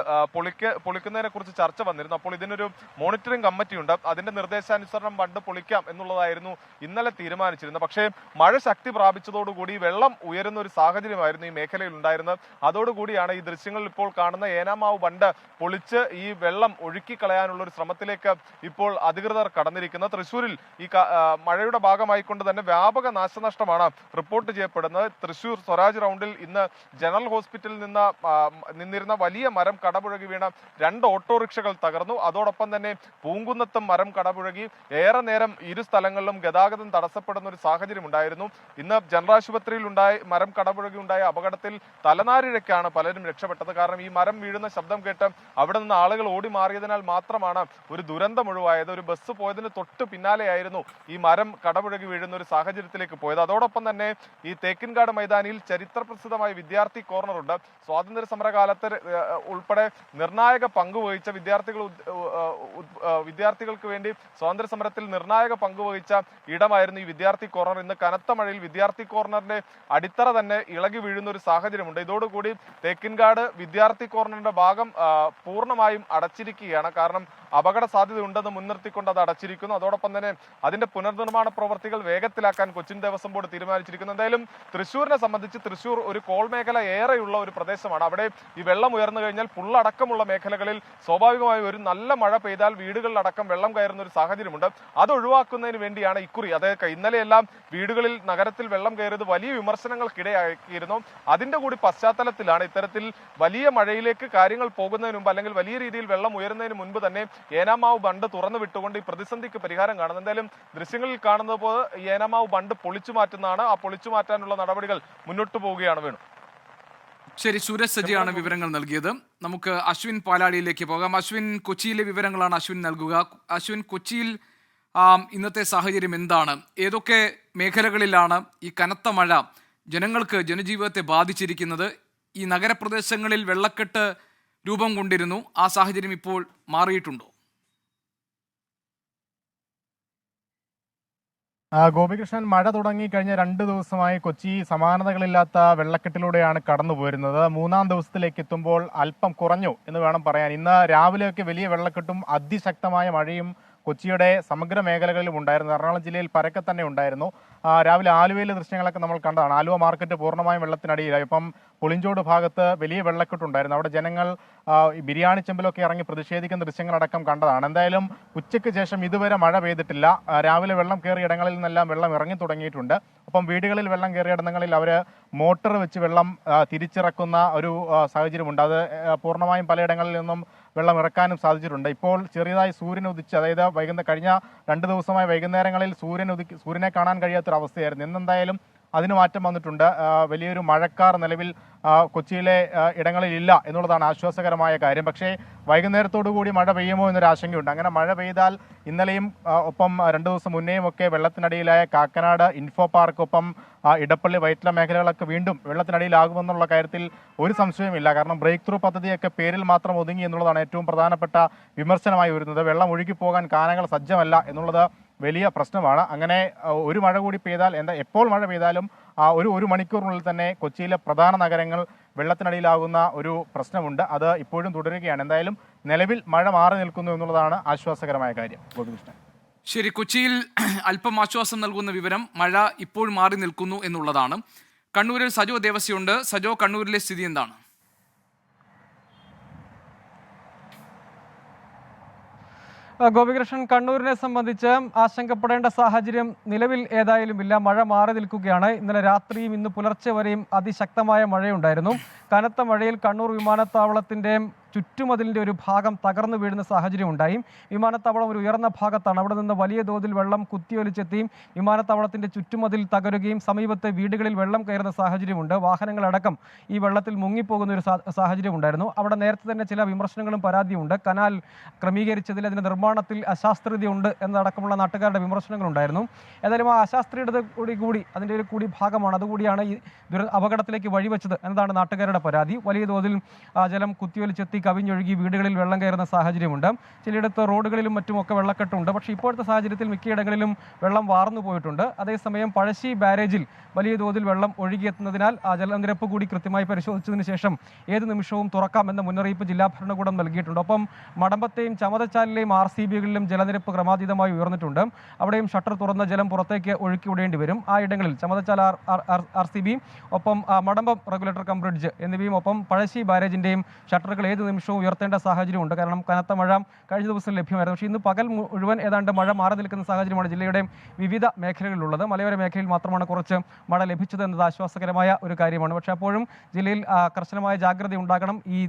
S12: പൊളിക്കുന്നതിനെ കുറിച്ച് ചർച്ച വന്നിരുന്നു. അപ്പോൾ ഇതിനൊരു മോണിറ്ററിംഗ് കമ്മിറ്റിയുണ്ട്. അതിന്റെ നിർദ്ദേശാനുസരണം ബണ്ട് പൊളിക്കാം എന്നുള്ളതായിരുന്നു ഇന്നലെ തീരുമാനിച്ചിരുന്നത്. പക്ഷേ മഴ ശക്തി പ്രാപിച്ചതോടുകൂടി വെള്ളം ഉയരുന്ന ഒരു സാഹചര്യമായിരുന്നു ഈ മേഖലയിൽ ഉണ്ടായിരുന്നത്. അതോടുകൂടിയാണ് ഈ ദൃശ്യങ്ങളിൽ ഇപ്പോൾ കാണുന്ന ഏനാമാവ് ബണ്ട് പൊളിച്ച് ഈ വെള്ളം ഒഴുക്കി കളയാനുള്ള ഒരു ശ്രമത്തിലേക്ക് ഇപ്പോൾ അധികൃതർ കടന്നിരിക്കുന്നത്. തൃശ്ശൂരിൽ ഈ മഴയുടെ ഭാഗമായിക്കൊണ്ട് തന്നെ വ്യാപക നാശനഷ്ടമാണ് റിപ്പോർട്ട് ചെയ്യപ്പെടുന്നത്. തൃശ്ശൂർ സ്വരാജ് റൗണ്ടിൽ ഇന്ന് ജനറൽ ഹോസ്പിറ്റലിൽ നിന്നിരുന്ന വലിയ മരം കടപുഴകി വീണ 2 ഓട്ടോറിക്ഷകൾ തകർന്നു. അതോടൊപ്പം തന്നെ പൂങ്കുന്നത്തും മരം കടപുഴകി ഏറെ നേരം ഇരു സ്ഥലങ്ങളിലും ഗതാഗതം തടസ്സപ്പെടുന്ന ഒരു സാഹചര്യം ഉണ്ടായിരുന്നു. ഇന്ന് ജനറൽ ആശുപത്രിയിൽ മരം കടപുഴകി ഉണ്ടായ അപകടത്തിൽ തലനാരിഴയ്ക്കാണ് പലരും രക്ഷപ്പെട്ടത്. കാരണം ഈ മരം വീഴുന്ന ശബ്ദം കേട്ട് അവിടെ നിന്ന് ആളുകൾ ഓടി മാറിയതിനാൽ മാത്രമാണ് ഒരു ദുരന്തം ഒഴിവായത്. ഒരു ബസ് പോയതിന് തൊട്ട് പിന്നാലെയായിരുന്നു ഈ മരം കടപുഴകി വീഴുന്ന ഒരു സാഹചര്യത്തിലേക്ക് പോയത്. അതോടൊപ്പം തന്നെ ഈ തേക്കിൻകാട് മൈതാനിയിൽ ചരിത്രപ്രസിദ്ധമായ വിദ്യാർത്ഥി കോർണറുണ്ട്. സ്വാതന്ത്ര്യ സമരകാലത്ത് ഉൾപ്പെടെ നിർണായക പങ്കുവഹിച്ച വിദ്യാർത്ഥികൾക്ക് വേണ്ടി സ്വാതന്ത്ര്യ സമരത്തിൽ നിർണായക പങ്കുവഹിച്ച ഇടമായിരുന്നു ഈ വിദ്യാർത്ഥി കോർണർ. ഇന്ന് കനത്ത മഴയിൽ വിദ്യാർത്ഥി കോർണറിന്റെ അടിത്തറ തന്നെ ഇളകി വീഴുന്ന ഒരു സാഹചര്യമുണ്ട്. ഇതോടുകൂടി തേക്കിൻകാട് വിദ്യാർത്ഥി കോർണറിന്റെ ഭാഗം പൂർണ്ണമായും അടച്ചിരിക്കുകയാണ്. കാരണം അപകട സാധ്യത ഉണ്ടെന്ന് മുൻനിർത്തിക്കൊണ്ട് അത് അടച്ചിരിക്കുന്നു. അതോടൊപ്പം തന്നെ അതിന്റെ പുനർനിർമ്മാണ പ്രവർത്തികൾ വേഗത്തിലാക്കാൻ കൊച്ചിൻ ദേവസ്വം ബോർഡ് തീരുമാനിച്ചിരിക്കുന്നു. എന്തായാലും തൃശ്ശൂരിനെ സംബന്ധിച്ച് തൃശ്ശൂർ ഒരു കോൾ മേഖല ഏറെയുള്ള ഒരു പ്രദേശമാണ്. അവിടെ ഈ വെള്ളം ഉയർന്നു കഴിഞ്ഞാൽ പുള്ളടക്കമുള്ള മേഖലകളിൽ സ്വാഭാവികമായും ഒരു നല്ല മഴ പെയ്താൽ വീടുകളിലടക്കം വെള്ളം കയറുന്ന ഒരു സാഹചര്യമുണ്ട്. അത് ഒഴിവാക്കുന്നതിന് വേണ്ടിയാണ് ഇക്കുറി, അതായത് ഇന്നലെയെല്ലാം വീടുകളിൽ നഗരത്തിൽ വെള്ളം കയറിയത് വലിയ വിമർശനങ്ങൾക്കിടയാക്കിയിരുന്നു. അതിന്റെ കൂടി പശ്ചാത്തലത്തിലാണ് ഇത്തരത്തിൽ വലിയ മഴയിലേക്ക് കാര്യങ്ങൾ പോകുന്നതിന് മുമ്പ് അല്ലെങ്കിൽ വലിയ രീതിയിൽ വെള്ളം ഉയരുന്നതിന് മുൻപ് തന്നെ ഏനാമാവ് ബണ്ട് തുറന്നു വിട്ടുകൊണ്ട് ഈ പ്രതിസന്ധിക്ക് പരിഹാരം കാണുന്നത്. എന്തായാലും ദൃശ്യങ്ങളിൽ കാണുന്നത് പോലെ ഏനാമാവ് ബണ്ട് പൊളിച്ചു മാറ്റുന്നതാണ്. ആ പൊളിച്ചു മാറ്റാനുള്ള നടപടികൾ മുന്നോട്ട് പോവുകയാണ്. വേണു.
S1: ശരി, സൂരജ് സജിയാണ് വിവരങ്ങൾ നൽകിയത്. നമുക്ക് അശ്വിൻ പാലാടിയിലേക്ക് പോകാം. അശ്വിൻ, കൊച്ചിയിലെ വിവരങ്ങളാണ് അശ്വിൻ നൽകുക. അശ്വിൻ, കൊച്ചിയിൽ ഇന്നത്തെ സാഹചര്യം എന്താണ്? ഏതൊക്കെ മേഖലകളിലാണ് ഈ കനത്ത മഴ ജനജീവിതത്തെ ബാധിച്ചിരിക്കുന്നത്? ഈ നഗരപ്രദേശങ്ങളിൽ വെള്ളക്കെട്ട് രൂപം കൊണ്ടിരുന്നു. ആ സാഹചര്യം ഇപ്പോൾ മാറിയിട്ടുണ്ടോ?
S12: ഗോപികൃഷ്ണൻ, മഴ തുടങ്ങി കഴിഞ്ഞ 2 ദിവസമായി കൊച്ചി സമാനതകളില്ലാത്ത വെള്ളക്കെട്ടിലൂടെയാണ് കടന്നു പോരുന്നത്. 3-ാം ദിവസത്തിലേക്ക് എത്തുമ്പോൾ അല്പം കുറഞ്ഞു എന്ന് വേണം പറയാൻ. ഇന്ന് രാവിലെയൊക്കെ വലിയ വെള്ളക്കെട്ടും അതിശക്തമായ മഴയും കൊച്ചിയുടെ സമഗ്ര മേഖലകളിലും ഉണ്ടായിരുന്നു. എറണാകുളം ജില്ലയിൽ പരക്കെ തന്നെ ഉണ്ടായിരുന്നു. രാവിലെ ആലുവയിലെ ദൃശ്യങ്ങളൊക്കെ നമ്മൾ കണ്ടതാണ്. ആലുവ മാർക്കറ്റ് പൂർണ്ണമായും വെള്ളത്തിനടിയിലായി. ഇപ്പം പുളിഞ്ചോട് ഭാഗത്ത് വലിയ വെള്ളക്കെട്ടുണ്ടായിരുന്നു. അവിടെ ജനങ്ങൾ ബിരിയാണി ചെമ്പിലൊക്കെ ഇറങ്ങി പ്രതിഷേധിക്കുന്ന ദൃശ്യങ്ങളടക്കം കണ്ടതാണ്. എന്തായാലും ഉച്ചയ്ക്ക് ശേഷം ഇതുവരെ മഴ പെയ്തിട്ടില്ല. രാവിലെ വെള്ളം കയറിയ ഇടങ്ങളിൽ നിന്നെല്ലാം വെള്ളം ഇറങ്ങി തുടങ്ങിയിട്ടുണ്ട്. ഒപ്പം വീടുകളിൽ വെള്ളം കയറിയ ഇടങ്ങളിൽ അവർ മോട്ടോർ വെച്ച് വെള്ളം തിരിച്ചിറക്കുന്ന ഒരു സാഹചര്യമുണ്ട്. അത് പൂർണ്ണമായും പലയിടങ്ങളിൽ നിന്നും വെള്ളം ഇറക്കാനും സാധിച്ചിട്ടുണ്ട്. ഇപ്പോൾ ചെറിയതായി സൂര്യൻ ഉദിച്ച്, അതായത് കഴിഞ്ഞ 2 ദിവസമായി വൈകുന്നേരങ്ങളിൽ സൂര്യനെ കാണാൻ കഴിയാത്തൊരവസ്ഥയായിരുന്നു. ഇന്നെന്തായാലും
S11: അതിന് മാറ്റം വന്നിട്ടുണ്ട്. വലിയൊരു മഴക്കാർ നിലവിൽ കൊച്ചിയിലെ ഇടങ്ങളിലില്ല എന്നുള്ളതാണ് ആശ്വാസകരമായ കാര്യം. പക്ഷേ വൈകുന്നേരത്തോടു കൂടി മഴ പെയ്യുമോ എന്നൊരു ആശങ്കയുണ്ട്. അങ്ങനെ മഴ പെയ്താൽ ഇന്നലെയും ഒപ്പം 2 ദിവസം മുന്നേയും ഒക്കെ വെള്ളത്തിനടിയിലായ കാക്കനാട് ഇൻഫോ പാർക്ക് ഒപ്പം ഇടപ്പള്ളി വൈറ്റില മേഖലകളൊക്കെ വീണ്ടും വെള്ളത്തിനടിയിലാകുമെന്നുള്ള കാര്യത്തിൽ ഒരു സംശയവുമില്ല. കാരണം ബ്രേക്ക് ത്രൂ പദ്ധതിയൊക്കെ പേരിൽ മാത്രം ഒതുങ്ങി എന്നുള്ളതാണ് ഏറ്റവും പ്രധാനപ്പെട്ട വിമർശനമായി വരുന്നത്. വെള്ളം ഒഴുകിപ്പോകാൻ കാനകൾ സജ്ജമല്ല എന്നുള്ളത് വലിയ പ്രശ്നമാണ്. അങ്ങനെ ഒരു മഴ കൂടി പെയ്താൽ എപ്പോൾ മഴ പെയ്താലും ഒരു മണിക്കൂറിനുള്ളിൽ തന്നെ കൊച്ചിയിലെ പ്രധാന നഗരങ്ങൾ വെള്ളത്തിനടിയിലാകുന്ന ഒരു പ്രശ്നമുണ്ട്. അത് ഇപ്പോഴും തുടരുകയാണ്. എന്തായാലും നിലവിൽ മഴ മാറി നിൽക്കുന്നു എന്നുള്ളതാണ് ആശ്വാസകരമായ കാര്യം. ഗോപികൃഷ്ണൻ.
S1: ശരി, കൊച്ചിയിൽ അല്പം ആശ്വാസം നൽകുന്ന വിവരം, മഴ ഇപ്പോൾ മാറി നിൽക്കുന്നു എന്നുള്ളതാണ്. കണ്ണൂരിൽ സജോ ദേവസ്യയുണ്ട്. സജോ, കണ്ണൂരിലെ സ്ഥിതി എന്താണ്?
S13: ഗോപികൃഷ്ണൻ, കണ്ണൂരിനെ സംബന്ധിച്ച് ആശങ്കപ്പെടേണ്ട സാഹചര്യം നിലവിൽ ഏതായാലും ഇല്ല. മഴ മാറി നിൽക്കുകയാണ്. ഇന്നലെ രാത്രിയും ഇന്ന് പുലർച്ചെ വരെയും അതിശക്തമായ മഴയുണ്ടായിരുന്നു. കനത്ത മഴയിൽ കണ്ണൂർ വിമാനത്താവളത്തിൻ്റെ ചുറ്റുമതിലിൻ്റെ ഒരു ഭാഗം തകർന്നു വീഴുന്ന സാഹചര്യം ഉണ്ടായി. വിമാനത്താവളം ഒരു ഉയർന്ന ഭാഗത്താണ്. അവിടെ നിന്ന് വലിയ തോതിൽ വെള്ളം കുത്തിയൊലിച്ചെത്തിയും വിമാനത്താവളത്തിൻ്റെ ചുറ്റുമതിൽ തകരുകയും സമീപത്തെ വീടുകളിൽ വെള്ളം കയറുന്ന സാഹചര്യമുണ്ട്. വാഹനങ്ങളടക്കം ഈ വെള്ളത്തിൽ മുങ്ങിപ്പോകുന്ന ഒരു സാഹചര്യം ഉണ്ടായിരുന്നു. അവിടെ നേരത്തെ തന്നെ ചില വിമർശനങ്ങളും പരാതിയുണ്ട്. കനാൽ ക്രമീകരിച്ചതിൽ അതിൻ്റെ നിർമ്മാണത്തിൽ അശാസ്ത്രീയത ഉണ്ട് എന്നടക്കമുള്ള നാട്ടുകാരുടെ വിമർശനങ്ങളുണ്ടായിരുന്നു. ഏതായാലും ആ അശാസ്ത്രീയത കൂടി അതിൻ്റെ ഒരു കൂടി ഭാഗമാണ്. അതുകൂടിയാണ് ഈ അപകടത്തിലേക്ക് വഴിവെച്ചത് എന്നതാണ് നാട്ടുകാരുടെ പരാതി. വലിയ തോതിൽ ജലം കുത്തിയൊലിച്ചെത്തി കവിഞ്ഞൊഴുകി വീടുകളിൽ വെള്ളം കയറുന്ന സാഹചര്യമുണ്ട്. ചിലയിടത്ത് റോഡുകളിലും മറ്റുമൊക്കെ വെള്ളക്കെട്ടുണ്ട്. പക്ഷേ ഇപ്പോഴത്തെ സാഹചര്യത്തിൽ മിക്കയിടങ്ങളിലും വെള്ളം വാർന്നു പോയിട്ടുണ്ട്. അതേസമയം പഴശ്ശി ബാരേജിൽ വലിയ തോതിൽ വെള്ളം ഒഴുകിയെത്തുന്നതിനാൽ ആ ജലനിരപ്പ് കൂടി കൃത്യമായി പരിശോധിച്ചതിന് ശേഷം ഏത് നിമിഷവും തുറക്കാമെന്ന മുന്നറിയിപ്പ് ജില്ലാ ഭരണകൂടം നൽകിയിട്ടുണ്ട്. ഒപ്പം മടമ്പത്തെയും ചമതച്ചാലിലെയും RCBകളിലും ജലനിരപ്പ് ക്രമാതീതമായി ഉയർന്നിട്ടുണ്ട്. അവിടെയും ഷട്ടർ തുറന്ന ജലം പുറത്തേക്ക് ഒഴുക്കി വിടേണ്ടി വരും. ആ ഇടങ്ങളിൽ ചമതച്ചാൽ RCB, ഒപ്പം മടമ്പം റെഗുലേറ്റർ കം ബ്രിഡ്ജ് എന്നിവയും ഒപ്പം പഴശ്ശി ബാരേജിൻ്റെയും ഷട്ടറുകൾ ഏത് നിമിഷവും ഉയർത്തേണ്ട സാഹചര്യമുണ്ട്. കാരണം കനത്ത മഴ കഴിഞ്ഞ ദിവസം ലഭ്യമായിരുന്നു. പക്ഷേ ഇന്ന് പകൽ മുഴുവൻ ഏതാണ്ട് മഴ മാറി നിൽക്കുന്ന സാഹചര്യമാണ് ജില്ലയുടെ വിവിധ മേഖലകളിലുള്ളത്. മലയോര മേഖലയിൽ മാത്രമാണ് കുറച്ച് മഴ ലഭിച്ചത് എന്നത് ആശ്വാസകരമായ ഒരു കാര്യമാണ്. പക്ഷേ അപ്പോഴും ജില്ലയിൽ കർശനമായ ജാഗ്രത ഉണ്ടാകണം. ഈ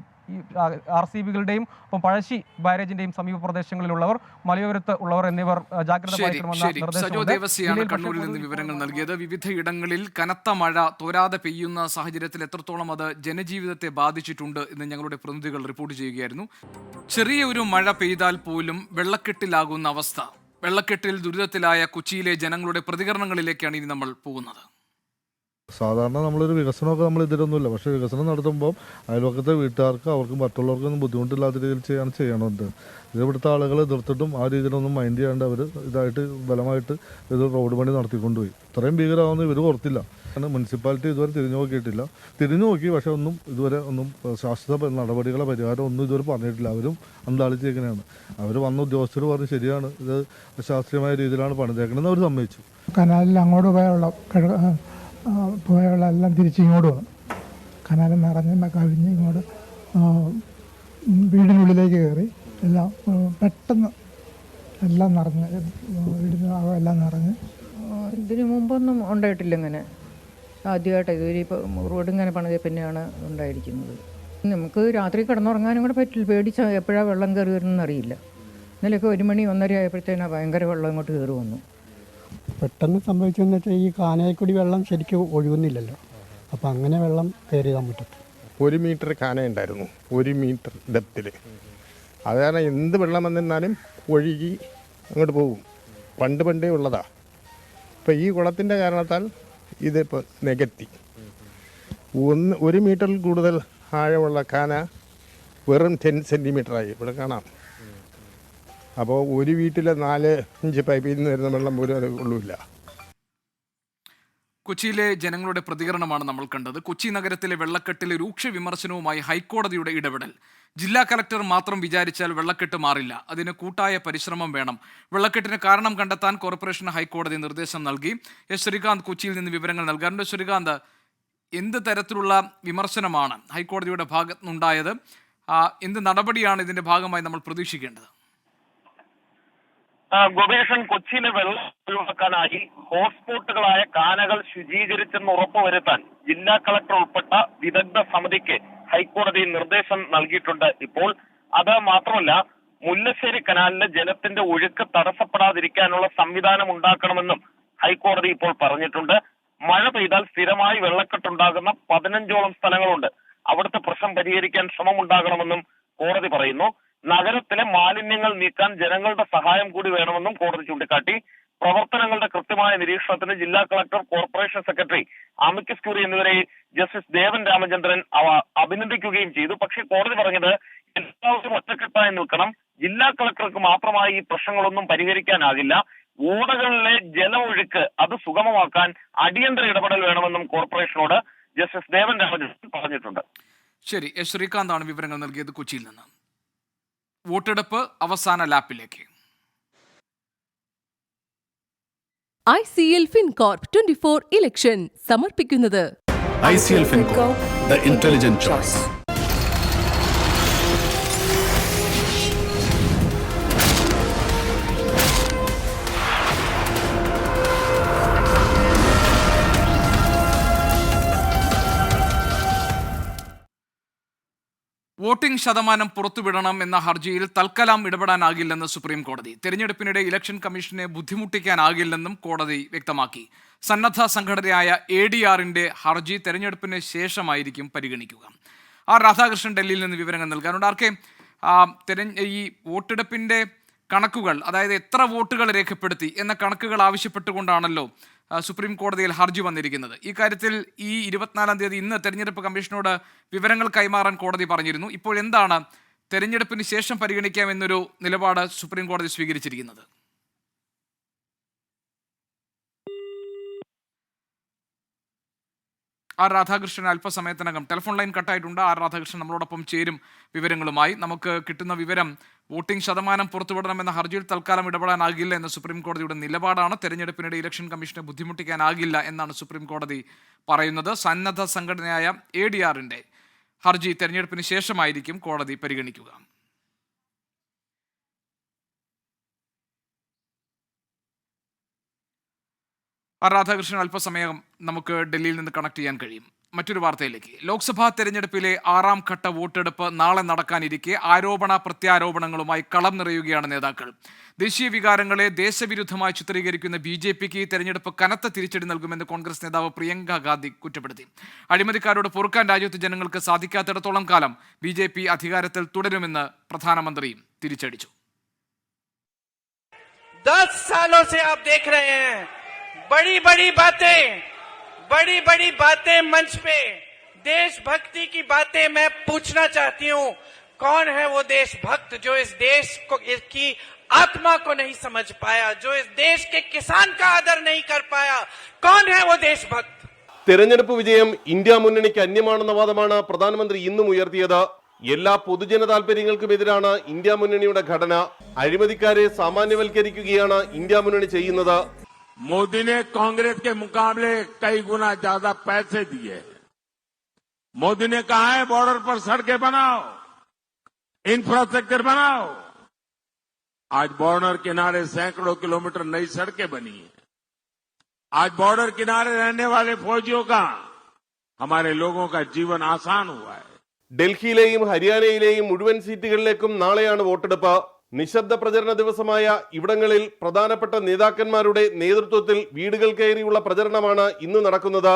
S13: RCBകളുടെയും ഒപ്പം പഴശ്ശി ബാരേജിന്റെയും സമീപ പ്രദേശങ്ങളിലുള്ളവർ, മലയോരത്ത് ഉള്ളവർ എന്നിവർ ജാഗ്രത പാലിക്കണമെന്ന
S1: സജോ ദേവസ്യാണ് കണ്ണൂരിൽ നിന്ന് വിവരങ്ങൾ നൽകിയത്. വിവിധ ഇടങ്ങളിൽ കനത്ത മഴ തോരാതെ പെയ്യുന്ന സാഹചര്യത്തിൽ എത്രത്തോളം അത് ജനജീവിതത്തെ ബാധിച്ചിട്ടുണ്ട് എന്ന് ഞങ്ങളുടെ പ്രതിനിധികൾ റിപ്പോർട്ട് ചെയ്യുകയായിരുന്നു. ചെറിയ ഒരു മഴ പെയ്താൽ പോലും വെള്ളക്കെട്ടിലാകുന്ന അവസ്ഥ, വെള്ളക്കെട്ടിൽ ദുരിതത്തിലായ കൊച്ചിയിലെ ജനങ്ങളുടെ പ്രതികരണങ്ങളിലേക്കാണ് ഇനി നമ്മൾ പോകുന്നത്.
S14: സാധാരണ നമ്മളൊരു വികസനമൊക്കെ നമ്മൾ ഇതിലൊന്നുമില്ല. പക്ഷേ വികസനം നടത്തുമ്പോൾ അയൽവക്കത്തെ വീട്ടുകാർക്ക് അവർക്കും മറ്റുള്ളവർക്കൊന്നും ബുദ്ധിമുട്ടില്ലാത്ത രീതിയിൽ ചെയ്യണമുണ്ട്. ഇത് ഇവിടുത്തെ ആളുകൾ എതിർത്തിട്ടും ആ രീതിയിലൊന്നും മൈൻഡ് ചെയ്യാണ്ട് അവർ ഇതായിട്ട് ബലമായിട്ട് ഇത് റോഡ് പണി നടത്തിക്കൊണ്ടുപോയി. ഇത്രയും ഭീകരമാവുന്ന ഇവർ ഓർത്തില്ല. മുനിസിപ്പാലിറ്റി ഇതുവരെ തിരിഞ്ഞു നോക്കിയിട്ടില്ല. തിരിഞ്ഞു നോക്കി, പക്ഷേ ഒന്നും ഇതുവരെ ഒന്നും ശാശ്വത നടപടികളെ പരിഹാരം ഒന്നും ഇതുവരെ പറഞ്ഞിട്ടില്ല. അവരും അന്താളിച്ചേക്കനെയാണ്. അവർ വന്ന ഉദ്യോഗസ്ഥർ പറഞ്ഞ് ശരിയാണ്, ഇത് ശാസ്ത്രീയമായ രീതിയിലാണ് പണിതേക്കണമെന്ന് അവർ സമ്മതിച്ചു.
S15: കനാലിൽ അങ്ങോട്ട് പോയ വെള്ളം എല്ലാം തിരിച്ചിങ്ങോട്ട് വന്നു. കനാലിൽ നിറഞ്ഞ കവിഞ്ഞ് ഇങ്ങോട്ട് വീടിനുള്ളിലേക്ക് കയറി. എല്ലാം പെട്ടെന്ന് എല്ലാം നിറഞ്ഞ് വീടിന് എല്ലാം നിറഞ്ഞ്.
S16: ഇതിനു മുമ്പൊന്നും ഉണ്ടായിട്ടില്ല ഇങ്ങനെ. ആദ്യമായിട്ട് ഇതുവരെ ഇപ്പോൾ റോഡ് ഇങ്ങനെ പണിത പിന്നെയാണ് ഉണ്ടായിരിക്കുന്നത്. നമുക്ക് രാത്രി കിടന്നുറങ്ങാനും കൂടെ പറ്റില്ല. പേടിച്ച എപ്പോഴാണ് വെള്ളം കയറി വരുന്നതെന്ന് അറിയില്ല. ഇന്നലെയൊക്കെ 1 മണി 1:30 ആയപ്പോഴത്തേനാണ് ഭയങ്കര വെള്ളം ഇങ്ങോട്ട് കയറി വന്നു.
S15: പെട്ടെന്ന് സംഭവിച്ചതെന്ന് വെച്ചാൽ ഈ കാനയിൽ വെള്ളം ശരിക്കും ഒഴുകുന്നില്ലല്ലോ. അപ്പം അങ്ങനെ വെള്ളം കയറിയതാൻ മുറ്റത്ത്.
S8: 1 മീറ്റർ കാന ഉണ്ടായിരുന്നു, 1 മീറ്റർ ഡെപ്തിൽ. അത് കാരണം എന്ത് വെള്ളം വന്നിരുന്നാലും ഒഴുകി അങ്ങോട്ട് പോകും. പണ്ടേ ഉള്ളതാ. ഇപ്പം ഈ കുളത്തിൻ്റെ കാരണത്താൽ ഇതിപ്പോൾ നികത്തി. 1 മീറ്ററിൽ കൂടുതൽ ആഴമുള്ള കാന വെറും 10 സെൻറ്റിമീറ്ററായി ഇവിടെ കാണാം. അപ്പോൾ ഒരു വീട്ടിലെ 4-5 പൈപ്പിൽ നിന്ന് വരുന്ന വെള്ളം പോലും അത് കൊള്ളൂല്ല.
S1: കൊച്ചിയിലെ ജനങ്ങളുടെ പ്രതികരണമാണ് നമ്മൾ കണ്ടത്. കൊച്ചി നഗരത്തിലെ വെള്ളക്കെട്ടിലെ രൂക്ഷ വിമർശനവുമായി ഹൈക്കോടതിയുടെ ഇടപെടൽ. ജില്ലാ കലക്ടർ മാത്രം വിചാരിച്ചാൽ വെള്ളക്കെട്ട് മാറില്ല. അതിന് കൂട്ടായ പരിശ്രമം വേണം. വെള്ളക്കെട്ടിന് കാരണം കണ്ടെത്താൻ കോർപ്പറേഷന് ഹൈക്കോടതി നിർദ്ദേശം നൽകി. എസ് ശ്രീകാന്ത് കൊച്ചിയിൽ നിന്ന് വിവരങ്ങൾ നൽകാറുണ്ട്. ശ്രീകാന്ത്, എന്ത് തരത്തിലുള്ള വിമർശനമാണ് ഹൈക്കോടതിയുടെ ഭാഗത്തുനിന്നുണ്ടായത്? എന്ത് നടപടിയാണ് ഇതിന്റെ ഭാഗമായി നമ്മൾ പ്രതീക്ഷിക്കേണ്ടത്?
S17: ഗോപികൃഷ്ണൻ, കൊച്ചിയിലെ വെള്ളം ഒഴിവാക്കാനായി ഹോട്ട്സ്പോട്ടുകളായ കാനകൾ ശുചീകരിച്ചെന്ന് ഉറപ്പുവരുത്താൻ ജില്ലാ കളക്ടർ ഉൾപ്പെട്ട വിദഗ്ധ സമിതിക്ക് ഹൈക്കോടതി നിർദ്ദേശം നൽകിയിട്ടുണ്ട്. ഇപ്പോൾ അത് മാത്രമല്ല, മുല്ലശ്ശേരി കനാലിലെ ജലത്തിന്റെ ഒഴുക്ക് തടസ്സപ്പെടാതിരിക്കാനുള്ള സംവിധാനം ഉണ്ടാക്കണമെന്നും ഹൈക്കോടതി ഇപ്പോൾ പറഞ്ഞിട്ടുണ്ട്. മഴ പെയ്താൽ സ്ഥിരമായി വെള്ളക്കെട്ടുണ്ടാകുന്ന 15ഓളം സ്ഥലങ്ങളുണ്ട്. അവിടുത്തെ പ്രശ്നം പരിഹരിക്കാൻ ശ്രമമുണ്ടാകണമെന്നും കോടതി പറയുന്നു. നഗരത്തിലെ മാലിന്യങ്ങൾ നീക്കാൻ ജനങ്ങളുടെ സഹായം കൂടി വേണമെന്നും കോടതി ചൂണ്ടിക്കാട്ടി. പ്രവർത്തനങ്ങളുടെ കൃത്യമായ നിരീക്ഷണത്തിന് ജില്ലാ collector, corporation secretary, amicus curiae എന്നിവരെ ജസ്റ്റിസ് ദേവൻ രാമചന്ദ്രൻ അഭിനന്ദിക്കുകയും ചെയ്തു. പക്ഷേ കോടതി പറഞ്ഞത് എല്ലാവരും ഒറ്റക്കെട്ടായി നിൽക്കണം. ജില്ലാ കളക്ടർക്ക് മാത്രമായി ഈ പ്രശ്നങ്ങളൊന്നും പരിഹരിക്കാനാകില്ല. ഓടകളിലെ ജലമൊഴുക്ക് അത് സുഗമമാക്കാൻ അടിയന്തര ഇടപെടൽ വേണമെന്നും കോർപ്പറേഷനോട് ജസ്റ്റിസ് ദേവൻ രാമചന്ദ്രൻ പറഞ്ഞിട്ടുണ്ട്.
S1: ശരി, എസ് ശ്രീകാന്താണ് വിവരങ്ങൾ നൽകിയത് കൊച്ചിയിൽ നിന്ന്. വോട്ടെടുപ്പ് അവസാന ലാപ്പിലേക്ക്.
S18: ICL FinCorp 24 ഇലക്ഷൻ സമർപ്പിക്കുന്നത്
S19: ICL FinCorp, the intelligent choice.
S1: Voting ശതമാനം പുറത്തുവിടണം എന്ന ഹർജിയിൽ തൽക്കാലം ഇടപെടാനാകില്ലെന്ന് സുപ്രീം കോടതി. തെരഞ്ഞെടുപ്പിനിടെ ഇലക്ഷൻ കമ്മീഷനെ ബുദ്ധിമുട്ടിക്കാനാകില്ലെന്നും കോടതി വ്യക്തമാക്കി. സന്നദ്ധ സംഘടനയായ ADRന്റെ ഹർജി തെരഞ്ഞെടുപ്പിന് ശേഷമായിരിക്കും പരിഗണിക്കുക. രാധാകൃഷ്ണൻ ഡൽഹിയിൽ നിന്ന് വിവരങ്ങൾ നൽകാനുണ്ട്. ഈ വോട്ടെടുപ്പിന്റെ കണക്കുകൾ, അതായത് എത്ര വോട്ടുകൾ രേഖപ്പെടുത്തി എന്ന കണക്കുകൾ ആവശ്യപ്പെട്ടുകൊണ്ടാണല്ലോ സുപ്രീം കോടതിയിൽ ഹർജി വന്നിരിക്കുന്നത്. ഈ കാര്യത്തിൽ ഈ 24-ാം തീയതി ഇന്ന് തെരഞ്ഞെടുപ്പ് കമ്മീഷനോട് വിവരങ്ങൾ കൈമാറാൻ കോടതി പറഞ്ഞിരുന്നു. ഇപ്പോൾ എന്താണ് തെരഞ്ഞെടുപ്പിന് ശേഷം പരിഗണിക്കാമെന്നൊരു നിലപാട് സുപ്രീം കോടതി സ്വീകരിച്ചിരിക്കുന്നത്? രാധാകൃഷ്ണൻ അല്പസമയത്തിനകം ടെലിഫോൺ ലൈൻ കട്ടായിട്ടുണ്ട്. രാധാകൃഷ്ണൻ നമ്മളോടൊപ്പം ചേരും വിവരങ്ങളുമായി. നമുക്ക് കിട്ടുന്ന വിവരം വോട്ടിംഗ് ശതമാനം പുറത്തുവിടണമെന്ന ഹർജിയിൽ തൽക്കാലം ഇടപെടാനാകില്ല എന്ന സുപ്രീം കോടതിയുടെ നിലപാടാണ്. തെരഞ്ഞെടുപ്പിനിടെ ഇലക്ഷൻ കമ്മീഷനെ ബുദ്ധിമുട്ടിക്കാനാകില്ല എന്നാണ് സുപ്രീം കോടതി പറയുന്നത്. സന്നദ്ധ സംഘടനയായ ADRന്റെ ഹർജി തെരഞ്ഞെടുപ്പിന് ശേഷമായിരിക്കും കോടതി പരിഗണിക്കുക. രാധാകൃഷ്ണൻ അല്പസമയം നമുക്ക് ഡൽഹിയിൽ നിന്ന് കണക്ട് ചെയ്യാൻ കഴിയും. മറ്റൊരു വാർത്തയിലേക്ക്. ലോക്സഭാ തെരഞ്ഞെടുപ്പിലെ 6ാം ഘട്ട വോട്ടെടുപ്പ് നാളെ നടക്കാനിരിക്കെ ആരോപണ പ്രത്യാരോപണങ്ങളുമായി കളം നിറയുകയാണ് നേതാക്കൾ. ദേശീയ വികാരങ്ങളെ ദേശവിരുദ്ധമായി ചിത്രീകരിക്കുന്ന BJPക്ക് ഈ തെരഞ്ഞെടുപ്പ് കനത്ത തിരിച്ചടി നൽകുമെന്ന് കോൺഗ്രസ് നേതാവ് പ്രിയങ്ക ഗാന്ധി കുറ്റപ്പെടുത്തി. അഴിമതിക്കാരോട് പൊറുക്കാൻ രാജ്യത്ത് ജനങ്ങൾക്ക് സാധിക്കാത്തിടത്തോളം കാലം BJP അധികാരത്തിൽ തുടരുമെന്ന് പ്രധാനമന്ത്രി തിരിച്ചടിച്ചു.
S20: 10 सालों से आप देख रहे हैं बड़ी बड़ी बातें मंच पे, देशभक्ति की बातें मैं पूछना चाहती हूँ, कौन है वो देशभक्त जो इस देश को, इसकी आत्मा को नहीं समझ पाया, जो इस देश के किसान का आदर नहीं कर पाया? कौन है वो देशभक्त?
S21: തെരഞ്ഞെടുപ്പ് വിജയം ഇന്ത്യ മുന്നണിക്ക് അന്യമാണെന്ന വാദമാണ് പ്രധാനമന്ത്രി ഇന്നും ഉയർത്തിയത്. എല്ലാ പൊതുജന താൽപര്യങ്ങൾക്കുമെതിരാണ് ഇന്ത്യ മുന്നണിയുടെ ഘടന. അഴിമതിക്കാരെ സാമാന്യവൽക്കരിക്കുകയാണ് ഇന്ത്യ മുന്നണി ചെയ്യുന്നത്.
S22: मोदी ने कांग्रेस के मुकाबले कई गुना ज्यादा पैसे दिए। मोदी ने कहा है बॉर्डर पर सड़कें बनाओ, इंफ्रास्ट्रक्चर बनाओ। आज बॉर्डर किनारे सैकड़ों किलोमीटर नई सड़कें बनी है। आज बॉर्डर किनारे रहने वाले फौजियों का, हमारे लोगों का जीवन आसान हुआ है.
S21: ഡൽഹിയിലെയും ഹരിയാനയിലെയും മുഴുവൻ സീറ്റുകളിലേക്കും നാളെയാണ് വോട്ടെടുപ്പ്. നിശബ്ദ പ്രചരണ ദിവസമായ ഇവിടങ്ങളിൽ പ്രധാനപ്പെട്ട നേതാക്കന്മാരുടെ നേതൃത്വത്തിൽ വീടുകൾ കയറിയുള്ള പ്രചരണമാണ് ഇന്ന് നടക്കുന്നത്.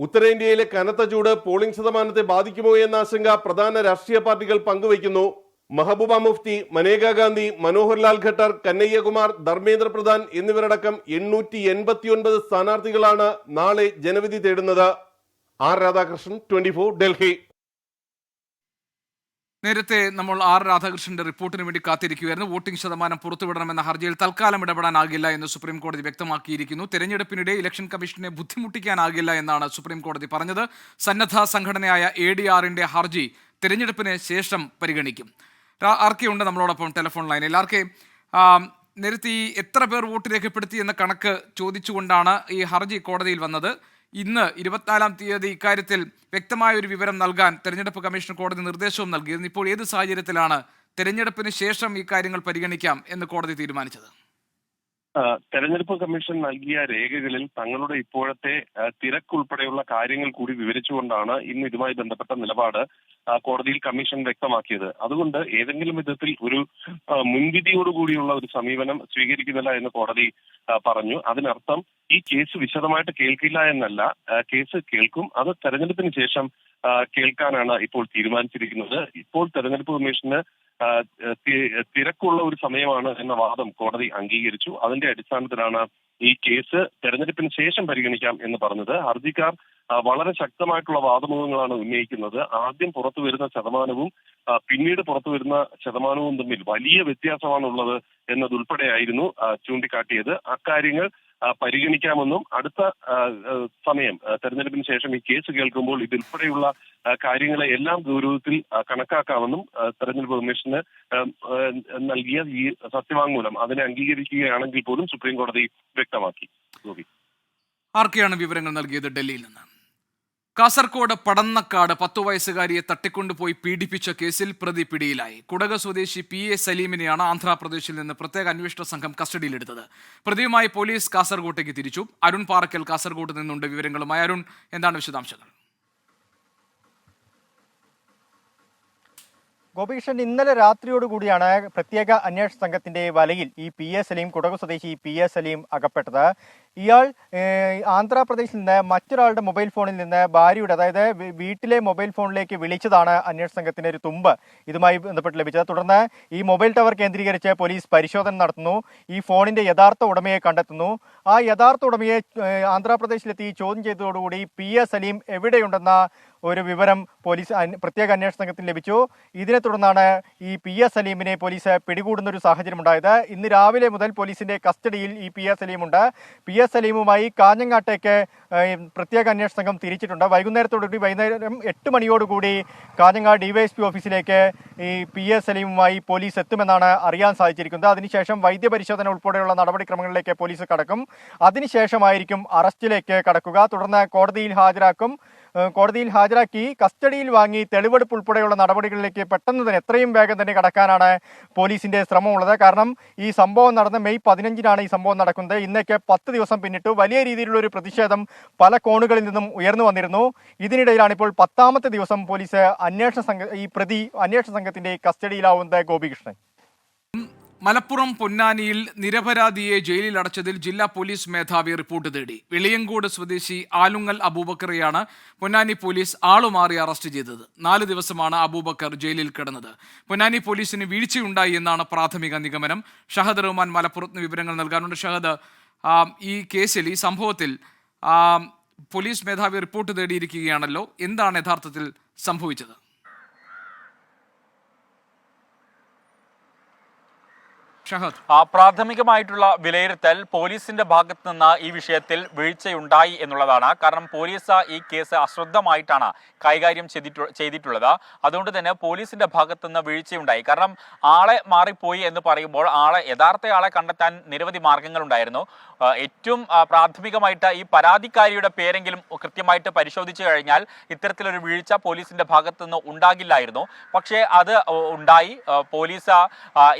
S21: ഉത്തരേന്ത്യയിലെ കനത്ത ചൂട് പോളിംഗ് ശതമാനത്തെ ബാധിക്കുമോ എന്ന ആശങ്ക പ്രധാന രാഷ്ട്രീയ പാർട്ടികൾ പങ്കുവയ്ക്കുന്നു. മെഹബൂബ മുഫ്തി, മനേകാ ഗാന്ധി, മനോഹർലാൽ ഖട്ടർ, കന്നയ്യകുമാർ, ധർമ്മേന്ദ്ര പ്രധാൻ എന്നിവരടക്കം 889 സ്ഥാനാർത്ഥികളാണ് നാളെ ജനവിധി തേടുന്നത്. രാധാകൃഷ്ണൻ, 24, ഡൽഹി.
S1: നേരത്തെ നമ്മൾ രാധാകൃഷ്ണന്റെ റിപ്പോർട്ടിന് വേണ്ടി കാത്തിരിക്കുകയായിരുന്നു. വോട്ടിംഗ് ശതമാനം പുറത്തുവിടണമെന്ന ഹർജിയിൽ തൽക്കാലം ഇടപെടാനാകില്ല എന്ന് സുപ്രീം കോടതി വ്യക്തമാക്കിയിരിക്കുന്നു. തെരഞ്ഞെടുപ്പിനിടെ ഇലക്ഷൻ കമ്മീഷനെ ബുദ്ധിമുട്ടിക്കാനാകില്ല എന്നാണ് സുപ്രീം കോടതി പറഞ്ഞത്. സന്നദ്ധ സംഘടനയായ ADRന്റെ ഹർജി തെരഞ്ഞെടുപ്പിന് ശേഷം പരിഗണിക്കും. ആർക്കെയുണ്ട് നമ്മളോടൊപ്പം ടെലിഫോൺ ലൈനിൽ? നേരത്തെ ഈ എത്ര പേർ വോട്ട് രേഖപ്പെടുത്തി എന്ന കണക്ക് ചോദിച്ചുകൊണ്ടാണ് ഈ ഹർജി കോടതിയിൽ വന്നത്. ഇന്ന് 24-ാം തീയതി ഇക്കാര്യത്തിൽ വ്യക്തമായ ഒരു വിവരം നൽകാൻ തെരഞ്ഞെടുപ്പ് കമ്മീഷൻ കോടതി നിർദ്ദേശവും നൽകിയിരുന്നു. ഇപ്പോൾ ഏത് സാഹചര്യത്തിലാണ് തെരഞ്ഞെടുപ്പിന് ശേഷം ഈ കാര്യങ്ങൾ പരിഗണിക്കാം എന്ന് കോടതി തീരുമാനിച്ചത്?
S3: തെരഞ്ഞെടുപ്പ് കമ്മീഷൻ നൽകിയ രേഖകളിൽ തങ്ങളുടെ ഇപ്പോഴത്തെ തിരക്കുൾപ്പെടെയുള്ള കാര്യങ്ങൾ കൂടി വിവരിച്ചുകൊണ്ടാണ് ഇന്ന് ഇതുമായി ബന്ധപ്പെട്ട നിലപാട് കോടതിയിൽ കമ്മീഷൻ വ്യക്തമാക്കിയത്. അതുകൊണ്ട് ഏതെങ്കിലും വിധത്തിൽ ഒരു മുൻവിധിയോടുകൂടിയുള്ള ഒരു സമീപനം സ്വീകരിക്കുന്നില്ല എന്ന് കോടതി പറഞ്ഞു. അതിനർത്ഥം ഈ കേസ് വിശദമായിട്ട് കേൾക്കില്ല എന്നല്ല, കേസ് കേൾക്കും. അത് തെരഞ്ഞെടുപ്പിന് ശേഷം കേൾക്കാനാണ് ഇപ്പോൾ തീരുമാനിച്ചിരിക്കുന്നത്. ഇപ്പോൾ തെരഞ്ഞെടുപ്പ് കമ്മീഷന് തിരക്കുള്ള ഒരു സമയമാണ് എന്ന വാദം കോടതി അംഗീകരിച്ചു. അതിന്റെ അടിസ്ഥാനത്തിലാണ് ഈ കേസ് തെരഞ്ഞെടുപ്പിന് ശേഷം പരിഗണിക്കാം എന്ന് പറഞ്ഞത്. ഹർജിക്കാർ വളരെ ശക്തമായിട്ടുള്ള വാദമുഖങ്ങളാണ് ഉന്നയിക്കുന്നത്. ആദ്യം പുറത്തു വരുന്ന ശതമാനവും പിന്നീട് പുറത്തു വരുന്ന ശതമാനവും തമ്മിൽ വലിയ വ്യത്യാസമാണുള്ളത് എന്നതുൾപ്പെടെയായിരുന്നു ചൂണ്ടിക്കാട്ടിയത്. അക്കാര്യങ്ങൾ പരിഗണിക്കാമെന്നും അടുത്ത സമയം തെരഞ്ഞെടുപ്പിന് ശേഷം ഈ കേസ് കേൾക്കുമ്പോൾ ഇതുൾപ്പെടെയുള്ള കാര്യങ്ങളെ എല്ലാം ഗൗരവത്തിൽ കണക്കാക്കാമെന്നും തെരഞ്ഞെടുപ്പ് കമ്മീഷന് നൽകിയ ഈ സത്യവാങ്മൂലം അതിനെ അംഗീകരിക്കുകയാണെങ്കിൽ പോലും സുപ്രീം കോടതി വ്യക്തമാക്കി. ഗോപി
S1: ആർക്കെയാണ് വിവരങ്ങൾ നൽകിയത് ഡൽഹിയിൽ നിന്ന്? കാസർകോട് പടന്നക്കാട് 10 വയസ്സുകാരിയെ തട്ടിക്കൊണ്ടുപോയി പീഡിപ്പിച്ച കേസിൽ പ്രതി പിടിയിലായി. കുടക് സ്വദേശി PA സലീമിനെയാണ് ആന്ധ്രാപ്രദേശിൽ നിന്ന് പ്രത്യേക അന്വേഷണ സംഘം കസ്റ്റഡിയിലെടുത്തത്. പ്രതിയുമായി പോലീസ് കാസർകോട്ടേക്ക് തിരിച്ചു. അരുൺ പാറക്കൽ കാസർകോട്ട് നിന്നുണ്ട് വിവരങ്ങളുമായി. അരുൺ, എന്താണ് വിശദാംശങ്ങൾ?
S4: ഗോപികൃഷ്ണൻ, ഇന്നലെ രാത്രിയോടുകൂടിയാണ് പ്രത്യേക അന്വേഷണ സംഘത്തിന്റെ വലയിൽ ഈ PA സലീം, കുടക് സ്വദേശി PA സലീം അകപ്പെട്ടത്. ഇയാൾ ആന്ധ്രാപ്രദേശിൽ നിന്ന് മറ്റൊരാളുടെ മൊബൈൽ ഫോണിൽ നിന്ന് ഭാര്യയുടെ, അതായത് വീട്ടിലെ മൊബൈൽ ഫോണിലേക്ക് വിളിച്ചതാണ് അന്വേഷണ സംഘത്തിന്റെ ഒരു തുമ്പ് ഇതുമായി ബന്ധപ്പെട്ട് ലഭിച്ചത്. തുടർന്ന് ഈ മൊബൈൽ ടവർ കേന്ദ്രീകരിച്ച് പോലീസ് പരിശോധന നടത്തുന്നു. ഈ ഫോണിന്റെ യഥാർത്ഥ ഉടമയെ കണ്ടെത്തുന്നു. ആ യഥാർത്ഥ ഉടമയെ ആന്ധ്രാപ്രദേശിലെത്തി ചോദ്യം ചെയ്തതോടുകൂടി PA സലീം എവിടെയുണ്ടെന്ന ഒരു വിവരം പോലീസ് പ്രത്യേക അന്വേഷണ സംഘത്തിന് ലഭിച്ചു. ഇതിനെ തുടർന്നാണ് ഈ PA സലീമിനെ പോലീസ് പിടികൂടുന്ന ഒരു സാഹചര്യം ഉണ്ടായത്. ഇന്ന് രാവിലെ മുതൽ പോലീസിന്റെ കസ്റ്റഡിയിൽ ഈ PA സലീമുണ്ട്. PA സലീമുമായി കാഞ്ഞങ്ങാട്ടേക്ക് പ്രത്യേക അന്വേഷണ സംഘം തിരിച്ചിട്ടുണ്ട്. വൈകുന്നേരത്തോടുകൂടി വൈകുന്നേരം 8 മണിയോടുകൂടി കാഞ്ഞങ്ങാട് DYSP ഓഫീസിലേക്ക് ഈ PA സലീമുമായി പോലീസ് എത്തുമെന്നാണ് അറിയാൻ സാധിച്ചിരിക്കുന്നത്. അതിനുശേഷം വൈദ്യപരിശോധന ഉൾപ്പെടെയുള്ള നടപടിക്രമങ്ങളിലേക്ക് പോലീസ് കടക്കും. അതിനുശേഷമായിരിക്കും അറസ്റ്റിലേക്ക് കടക്കുക. തുടർന്ന് കോടതിയിൽ ഹാജരാക്കി കസ്റ്റഡിയിൽ വാങ്ങി തെളിവെടുപ്പ് ഉൾപ്പെടെയുള്ള നടപടികളിലേക്ക് പെട്ടെന്ന് തന്നെ എത്രയും വേഗം തന്നെ കടക്കാനാണ് പോലീസിന്റെ ശ്രമമുള്ളത്. കാരണം ഈ സംഭവം നടന്ന മെയ് 15-നാണ് ഈ സംഭവം നടക്കുന്നത്. ഇന്നേക്ക് 10 ദിവസം പിന്നിട്ടു. വലിയ രീതിയിലുള്ള ഒരു പ്രതിഷേധം പല കോണുകളിൽ നിന്നും ഉയർന്നു വന്നിരുന്നു. ഇതിനിടയിലാണ് ഇപ്പോൾ 10ാമത്തെ ദിവസം പോലീസ് അന്വേഷണ സംഘത്തിന്റെ കസ്റ്റഡിയിലാവുന്നത്. ഗോപികൃഷ്ണൻ,
S1: മലപ്പുറം പൊന്നാനിയിൽ നിരപരാധിയെ ജയിലിൽ അടച്ചതിൽ ജില്ലാ പോലീസ് മേധാവി റിപ്പോർട്ട് തേടി. വെളിയങ്കോട് സ്വദേശി ആലുങ്ങൽ അബൂബക്കറെയാണ് പൊന്നാനി പോലീസ് ആളുമാറി അറസ്റ്റ് ചെയ്തത്. 4 ദിവസമാണ് അബൂബക്കർ ജയിലിൽ കിടന്നത്. പൊന്നാനി പോലീസിന് വീഴ്ചയുണ്ടായി എന്നാണ് പ്രാഥമിക നിഗമനം. ഷഹദ് റഹ്മാൻ മലപ്പുറത്ത് വിവരങ്ങൾ നൽകാനുണ്ട്. ഷഹദ്, ഈ കേസിൽ, ഈ സംഭവത്തിൽ പോലീസ് മേധാവി റിപ്പോർട്ട് തേടിയിരിക്കുകയാണല്ലോ. എന്താണ് യഥാർത്ഥത്തിൽ സംഭവിച്ചത്?
S23: പ്രാഥമികമായിട്ടുള്ള വിലയിരുത്തൽ പോലീസിന്റെ ഭാഗത്ത് നിന്ന് ഈ വിഷയത്തിൽ വീഴ്ചയുണ്ടായി എന്നുള്ളതാണ്. കാരണം പോലീസ് ഈ കേസ് അശ്രദ്ധമായിട്ടാണ് കൈകാര്യം ചെയ്തിട്ടുള്ളത്. അതുകൊണ്ട് തന്നെ പോലീസിന്റെ ഭാഗത്ത് നിന്ന് വീഴ്ചയുണ്ടായി. കാരണം ആളെ മാറിപ്പോയി എന്ന് പറയുമ്പോൾ യഥാർത്ഥ ആളെ കണ്ടെത്താൻ നിരവധി മാർഗങ്ങളുണ്ടായിരുന്നു. ഏറ്റവും പ്രാഥമികമായിട്ട് ഈ പരാതിക്കാരിയുടെ പേരെങ്കിലും കൃത്യമായിട്ട് പരിശോധിച്ചു കഴിഞ്ഞാൽ ഇത്തരത്തിലൊരു വീഴ്ച പോലീസിന്റെ ഭാഗത്ത് നിന്ന് ഉണ്ടാകില്ലായിരുന്നു. പക്ഷേ അത് ഉണ്ടായി. പോലീസ്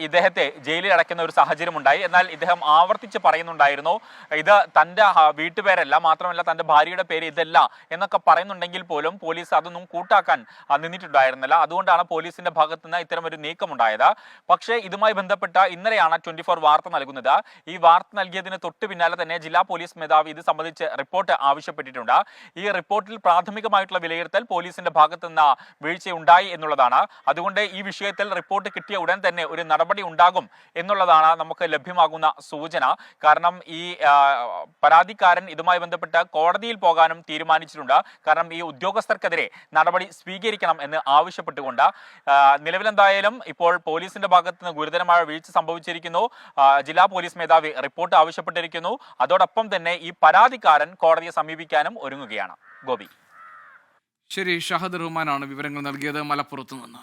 S23: ഇദ്ദേഹത്തെ ജയിലിൽ അടയ്ക്കുന്ന ഒരു സാഹചര്യം ഉണ്ടായി. എന്നാൽ ഇദ്ദേഹം ആവർത്തിച്ച് പറയുന്നുണ്ടായിരുന്നു ഇത് തൻ്റെ വീട്ടുപേരല്ല, മാത്രമല്ല തൻ്റെ ഭാര്യയുടെ പേര് ഇതല്ല എന്നൊക്കെ പറയുന്നുണ്ടെങ്കിൽ പോലും പോലീസ് അതൊന്നും കൂട്ടാക്കാൻ നിന്നിട്ടുണ്ടായിരുന്നില്ല. അതുകൊണ്ടാണ് പോലീസിന്റെ ഭാഗത്തു നിന്ന് ഇത്തരം ഒരു നീക്കമുണ്ടായത്. പക്ഷേ ഇതുമായി ബന്ധപ്പെട്ട ഇന്നലെയാണ് 24 വാർത്ത നൽകുന്നത്. ഈ വാർത്ത നൽകിയതിന് തൊട്ട് പിന്നാലെ തന്നെ ജില്ലാ പോലീസ് മേധാവി ഇത് സംബന്ധിച്ച് റിപ്പോർട്ട് ആവശ്യപ്പെട്ടിട്ടുണ്ട്. ഈ റിപ്പോർട്ടിൽ പ്രാഥമികമായിട്ടുള്ള വിലയിരുത്തൽ പോലീസിന്റെ ഭാഗത്തു നിന്ന് വീഴ്ചയുണ്ടായി എന്നുള്ളതാണ്. അതുകൊണ്ട് ഈ വിഷയത്തിൽ റിപ്പോർട്ട് കിട്ടിയ ഉടൻ തന്നെ ഒരു നടപടി ഉണ്ടാകും എന്നുള്ളതാണ് നമുക്ക് ലഭ്യമാകുന്ന സൂചന. കാരണം ഈ പരാതിക്കാരൻ ഇതുമായി ബന്ധപ്പെട്ട് കോടതിയിൽ പോകാനും തീരുമാനിച്ചിട്ടുണ്ട്. കാരണം ഈ ഉദ്യോഗസ്ഥർക്കെതിരെ നടപടി സ്വീകരിക്കണം എന്ന് ആവശ്യപ്പെട്ടുകൊണ്ട് നിലവിലെന്തായാലും ഇപ്പോൾ പോലീസിന്റെ ഭാഗത്ത് നിന്ന് ഗുരുതരമായ വീഴ്ച സംഭവിച്ചിരിക്കുന്നു. ജില്ലാ പോലീസ് മേധാവി റിപ്പോർട്ട് ആവശ്യപ്പെട്ടിരിക്കുന്നു. അതോടൊപ്പം തന്നെ ഈ പരാതിക്കാരൻ കോടതിയെ സമീപിക്കാനും ഒരുങ്ങുകയാണ്. ഗോപി,
S1: ശരി. ഷഹദ് റഹ്മാനാണ് വിവരങ്ങൾ നൽകിയത് മലപ്പുറത്ത് നിന്ന്.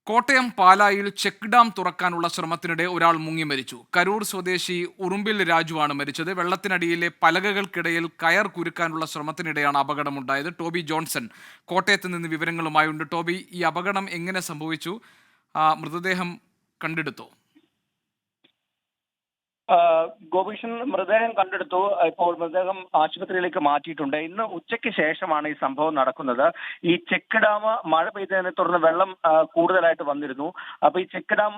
S1: കോട്ടയം പാലായിൽ ചെക്ക് ഡാം തുറക്കാനുള്ള ശ്രമത്തിനിടെ ഒരാൾ മുങ്ങി മരിച്ചു. കരൂർ സ്വദേശി ഉറുമ്പിൽ രാജുവാണ് മരിച്ചത്. വെള്ളത്തിനടിയിലെ പലകകൾക്കിടയിൽ കയർ കുരുക്കാനുള്ള ശ്രമത്തിനിടെയാണ് അപകടമുണ്ടായത്. ടോബി ജോൺസൺ കോട്ടയത്ത് നിന്ന് വിവരങ്ങളുമായുണ്ട്. ടോബി, ഈ അപകടം എങ്ങനെ സംഭവിച്ചു? മൃതദേഹം കണ്ടെടുത്തോ?
S2: ഗോപീഷൻ മൃതദേഹം കണ്ടെടുത്തു. ഇപ്പോൾ മൃതദേഹം ആശുപത്രിയിലേക്ക് മാറ്റിയിട്ടുണ്ട്. ഇന്ന് ഉച്ചയ്ക്ക് ശേഷമാണ് ഈ സംഭവം നടക്കുന്നത്. ഈ ചെക്ക് ഡാം മഴ പെയ്തതിനെ തുടർന്ന് വെള്ളം കൂടുതലായിട്ട് വന്നിരുന്നു. അപ്പൊ ഈ ചെക്ക് ഡാം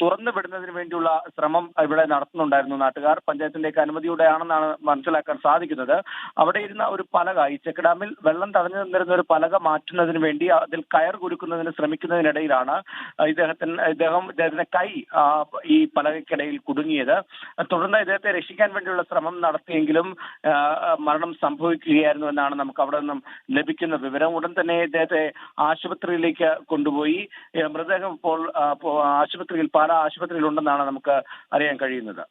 S2: തുറന്നു വിടുന്നതിന് വേണ്ടിയുള്ള ശ്രമം ഇവിടെ നടത്തുന്നുണ്ടായിരുന്നു നാട്ടുകാർ. പഞ്ചായത്തിന്റെയൊക്കെ അനുമതിയോടെയാണെന്നാണ് മനസ്സിലാക്കാൻ സാധിക്കുന്നത്. അവിടെ ഇരുന്ന ഒരു പലക, ഈ ചെക്ക് ഡാമിൽ വെള്ളം തടഞ്ഞു നിന്നിരുന്ന ഒരു പലക മാറ്റുന്നതിന് വേണ്ടി അതിൽ കയർ കുരുക്കുന്നതിന് ശ്രമിക്കുന്നതിനിടയിലാണ് ഇദ്ദേഹത്തിന്റെ കൈ ഈ പലകയ്ക്കിടയിൽ കുടുങ്ങിയത്. തുടർന്ന് ഇദ്ദേഹത്തെ രക്ഷിക്കാൻ വേണ്ടിയുള്ള ശ്രമം നടത്തിയെങ്കിലും മരണം സംഭവിക്കുകയായിരുന്നു എന്നാണ് നമുക്ക് അവിടെ നിന്നും ലഭിക്കുന്ന വിവരം. ഉടൻ തന്നെ ഇദ്ദേഹത്തെ ആശുപത്രിയിലേക്ക് കൊണ്ടുപോയി. മൃതദേഹം ഇപ്പോൾ ആശുപത്രിയിൽ, പാലാ ആശുപത്രിയിൽ ഉണ്ടെന്നാണ് നമുക്ക് അറിയാൻ കഴിയുന്നത്.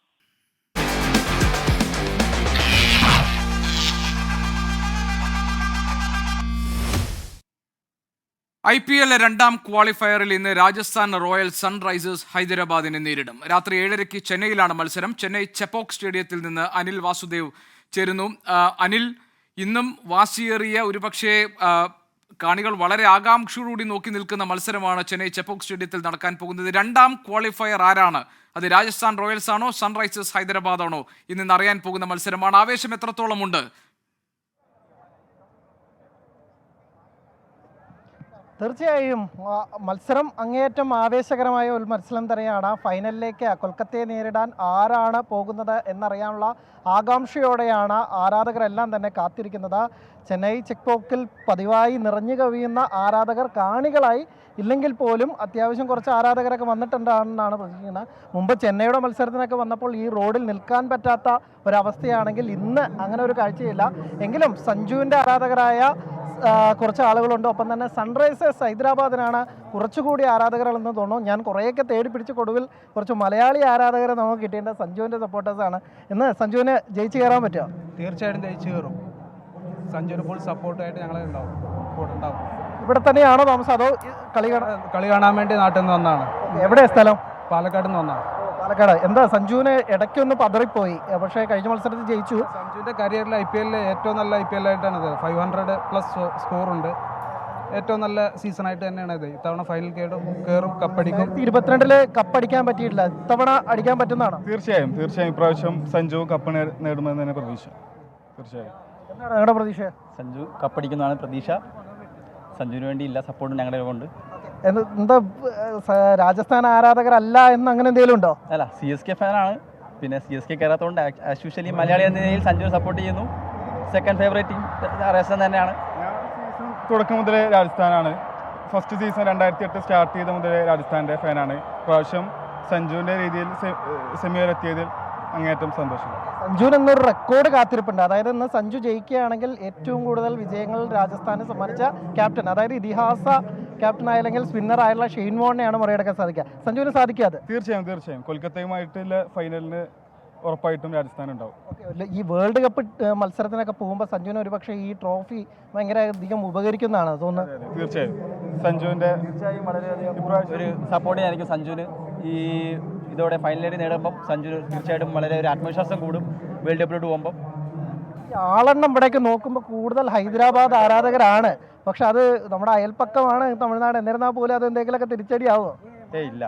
S1: IPL രണ്ടാം ക്വാളിഫയറിൽ ഇന്ന് രാജസ്ഥാൻ റോയൽസ് സൺറൈസേഴ്സ് ഹൈദരാബാദിനെ നേരിടും. രാത്രി 7:30 ചെന്നൈയിലാണ് മത്സരം. ചെന്നൈ ചെപ്പോക്ക് സ്റ്റേഡിയത്തിൽ നിന്ന് അനിൽ വാസുദേവ് ചേരുന്നു. അനിൽ, ഇന്നും വാശിയേറിയ, ഒരുപക്ഷെ കാണികൾ വളരെ ആകാംക്ഷയോടുകൂടി നോക്കി നിൽക്കുന്ന മത്സരമാണ് ചെന്നൈ ചെപ്പോക്ക് സ്റ്റേഡിയത്തിൽ നടക്കാൻ പോകുന്നത്. രണ്ടാം ക്വാളിഫയർ ആരാണ്? അത് രാജസ്ഥാൻ റോയൽസ് ആണോ സൺറൈസേഴ്സ് ഹൈദരാബാദ് ആണോ? ഇന്ന് അറിയാൻ പോകുന്ന മത്സരമാണ്. ആവേശം എത്രത്തോളം ഉണ്ട്?
S5: തീർച്ചയായും മത്സരം അങ്ങേയറ്റം ആവേശകരമായ ഒരു മത്സരം തന്നെയാണ്. ഫൈനലിലേക്ക് കൊൽക്കത്തയെ നേരിടാൻ ആരാണ് പോകുന്നത് എന്നറിയാനുള്ള ആകാംക്ഷയോടെയാണ് ആരാധകരെല്ലാം തന്നെ കാത്തിരിക്കുന്നത്. ചെന്നൈ ചെക്ക് പോക്കിൽ പതിവായി നിറഞ്ഞു കവിയുന്ന ആരാധകർ കാണികളായി ഇല്ലെങ്കിൽ പോലും അത്യാവശ്യം കുറച്ച് ആരാധകരൊക്കെ വന്നിട്ടുണ്ടെന്നാണ് പ്രതീക്ഷിക്കുന്നത്. മുമ്പ് ചെന്നൈയുടെ മത്സരത്തിനൊക്കെ വന്നപ്പോൾ ഈ റോഡിൽ നിൽക്കാൻ പറ്റാത്ത ഒരവസ്ഥയാണെങ്കിൽ ഇന്ന് അങ്ങനെ ഒരു കാഴ്ചയില്ല. എങ്കിലും സഞ്ജുവിൻ്റെ ആരാധകരായ കുറച്ച് ആളുകളുണ്ട്. ഒപ്പം തന്നെ സൺറൈസേഴ്സ് ഹൈദരാബാദിനാണ് കുറച്ചുകൂടി ആരാധകരെന്ന് തോന്നുന്നു. ഞാൻ കുറേയൊക്കെ തേടി പിടിച്ച് കൊടുവിൽ കുറച്ച് മലയാളി ആരാധകരെ നമുക്ക് കിട്ടിയിട്ടുണ്ട്. സഞ്ജുവിൻ്റെ സപ്പോർട്ടേഴ്സാണ്. ഇന്ന് സഞ്ജുവിന് ജയിച്ച് കയറാൻ പറ്റുമോ?
S6: തീർച്ചയായിട്ടും ജയിച്ച് കയറും. സഞ്ജുവിന് ഫുൾ സപ്പോർട്ടായിട്ട് ഞങ്ങൾ ഉണ്ടാവും.
S5: ഇവിടെ തന്നെയാണോ താമസം അതോ
S6: കളി കാണാൻ വേണ്ടി നാട്ടിൽ നിന്ന് വന്നതാണ്.
S5: എവിടെയാണ് സ്ഥലം?
S6: പാലക്കാട് നിന്ന് വന്നതാണ്.
S5: പാലക്കാട്. എന്താ സഞ്ജുവിന് ഇടയ്ക്കൊന്ന് പതറിപ്പോയി, പക്ഷേ കഴിഞ്ഞ മത്സരത്തിൽ ജയിച്ചു.
S6: സഞ്ജുവിൻ്റെ കരിയറിൽ IPL ഏറ്റവും നല്ല IPL ആയിട്ടാണ് ഇത്. 500+ സ്കോറുണ്ട്. ഏറ്റവും നല്ല സീസണായിട്ട് തന്നെയാണ് ഇത്. ഇത്തവണ ഫൈനൽ കയറും, കപ്പടിക്കും.
S5: 2022 കപ്പടിക്കാൻ പറ്റിയിട്ടില്ല, ഇത്തവണ അടിക്കാൻ പറ്റുന്നതാണ്.
S6: തീർച്ചയായും ഇപ്രാവശ്യം സഞ്ജു കപ്പ് നേടുമെന്ന് തന്നെ പ്രതീക്ഷ. തീർച്ചയായും.
S5: എന്താണ് നിങ്ങളുടെ പ്രതീക്ഷ?
S24: സഞ്ജു കപ്പടിക്കുന്നതാണ് പ്രതീക്ഷ. സഞ്ജുവിന് വേണ്ടി എല്ലാ സപ്പോർട്ടും ഞങ്ങളുടെ കൊണ്ട്.
S5: എന്താ രാജസ്ഥാൻ ആരാധകരല്ല എന്ന് അങ്ങനെ എന്തെങ്കിലും ഉണ്ടോ?
S24: അല്ല, CSK ഫാനാണ്. പിന്നെ CSK കയറാത്തതുകൊണ്ട് ആസ് യൂഷ്വലി മലയാളി എന്ന നിലയിൽ സഞ്ജുവിനെ സപ്പോർട്ട് ചെയ്യുന്നു. സെക്കൻഡ് ഫേവറേറ്റ് ടീം രാജസ്ഥാൻ തന്നെയാണ്.
S6: തുടക്കം മുതലേ രാജസ്ഥാനാണ്. ഫസ്റ്റ് സീസൺ 2008 സ്റ്റാർട്ട് ചെയ്ത മുതലേ രാജസ്ഥാൻ്റെ ഫാനാണ്. പ്രാവശ്യം സഞ്ജുവിൻ്റെ രീതിയിൽ സെമി വരെ എത്തിയതിൽ അങ്ങേയറ്റം സന്തോഷം.
S5: സഞ്ജുവിന് എന്നൊരു റെക്കോർഡ് കാത്തിരിപ്പുണ്ട്. അതായത് ഇന്ന് സഞ്ജു ജയിക്കുകയാണെങ്കിൽ ഏറ്റവും കൂടുതൽ വിജയങ്ങൾ രാജസ്ഥാന് സമ്മാനിച്ച ക്യാപ്റ്റൻ, അതായത് ഇതിഹാസ ക്യാപ്റ്റനായ അല്ലെങ്കിൽ സ്പിന്നർ ആയുള്ള ഷെയ്ൻ വോണിനെയാണ് മറികടക്കാൻ സാധിക്കുക. സഞ്ജുവിന് സാധിക്കാതെ?
S6: തീർച്ചയായും കൊൽക്കത്തയുമായിട്ടുള്ള ഫൈനലിന് ഉറപ്പായിട്ടും രാജസ്ഥാൻ ഉണ്ടാവും.
S5: ഈ വേൾഡ് കപ്പ് മത്സരത്തിനൊക്കെ പോകുമ്പോൾ സഞ്ജുവിന് ഒരുപക്ഷെ ഈ ട്രോഫി ഭയങ്കര അധികം ഉപകരിക്കുന്നതാണ് തോന്നുന്നത്.
S6: തീർച്ചയായും സഞ്ജുവിൻ്റെ
S24: ഒരു സപ്പോർട്ട് ചെയ്യാനായിരിക്കും സഞ്ജുവിന്. ഈ ഇതോടെ ഫൈനലിൽ നേടുമ്പം സഞ്ജു തീർച്ചയായിട്ടും വളരെ ഒരു ആത്മവിശ്വാസം കൂടും വേൾഡ് കപ്പിലോട്ട് പോകുമ്പം.
S5: ആളെണ്ണം ഇവിടേക്ക് നോക്കുമ്പോൾ കൂടുതൽ ഹൈദരാബാദ് ആരാധകരാണ്. പക്ഷെ അത് നമ്മുടെ അയൽപ്പക്കമാണ് തമിഴ്നാട്. എന്നിരുന്നാൽ പോലും അത് എന്തെങ്കിലുമൊക്കെ തിരിച്ചടിയാവോ?
S24: ഇല്ല,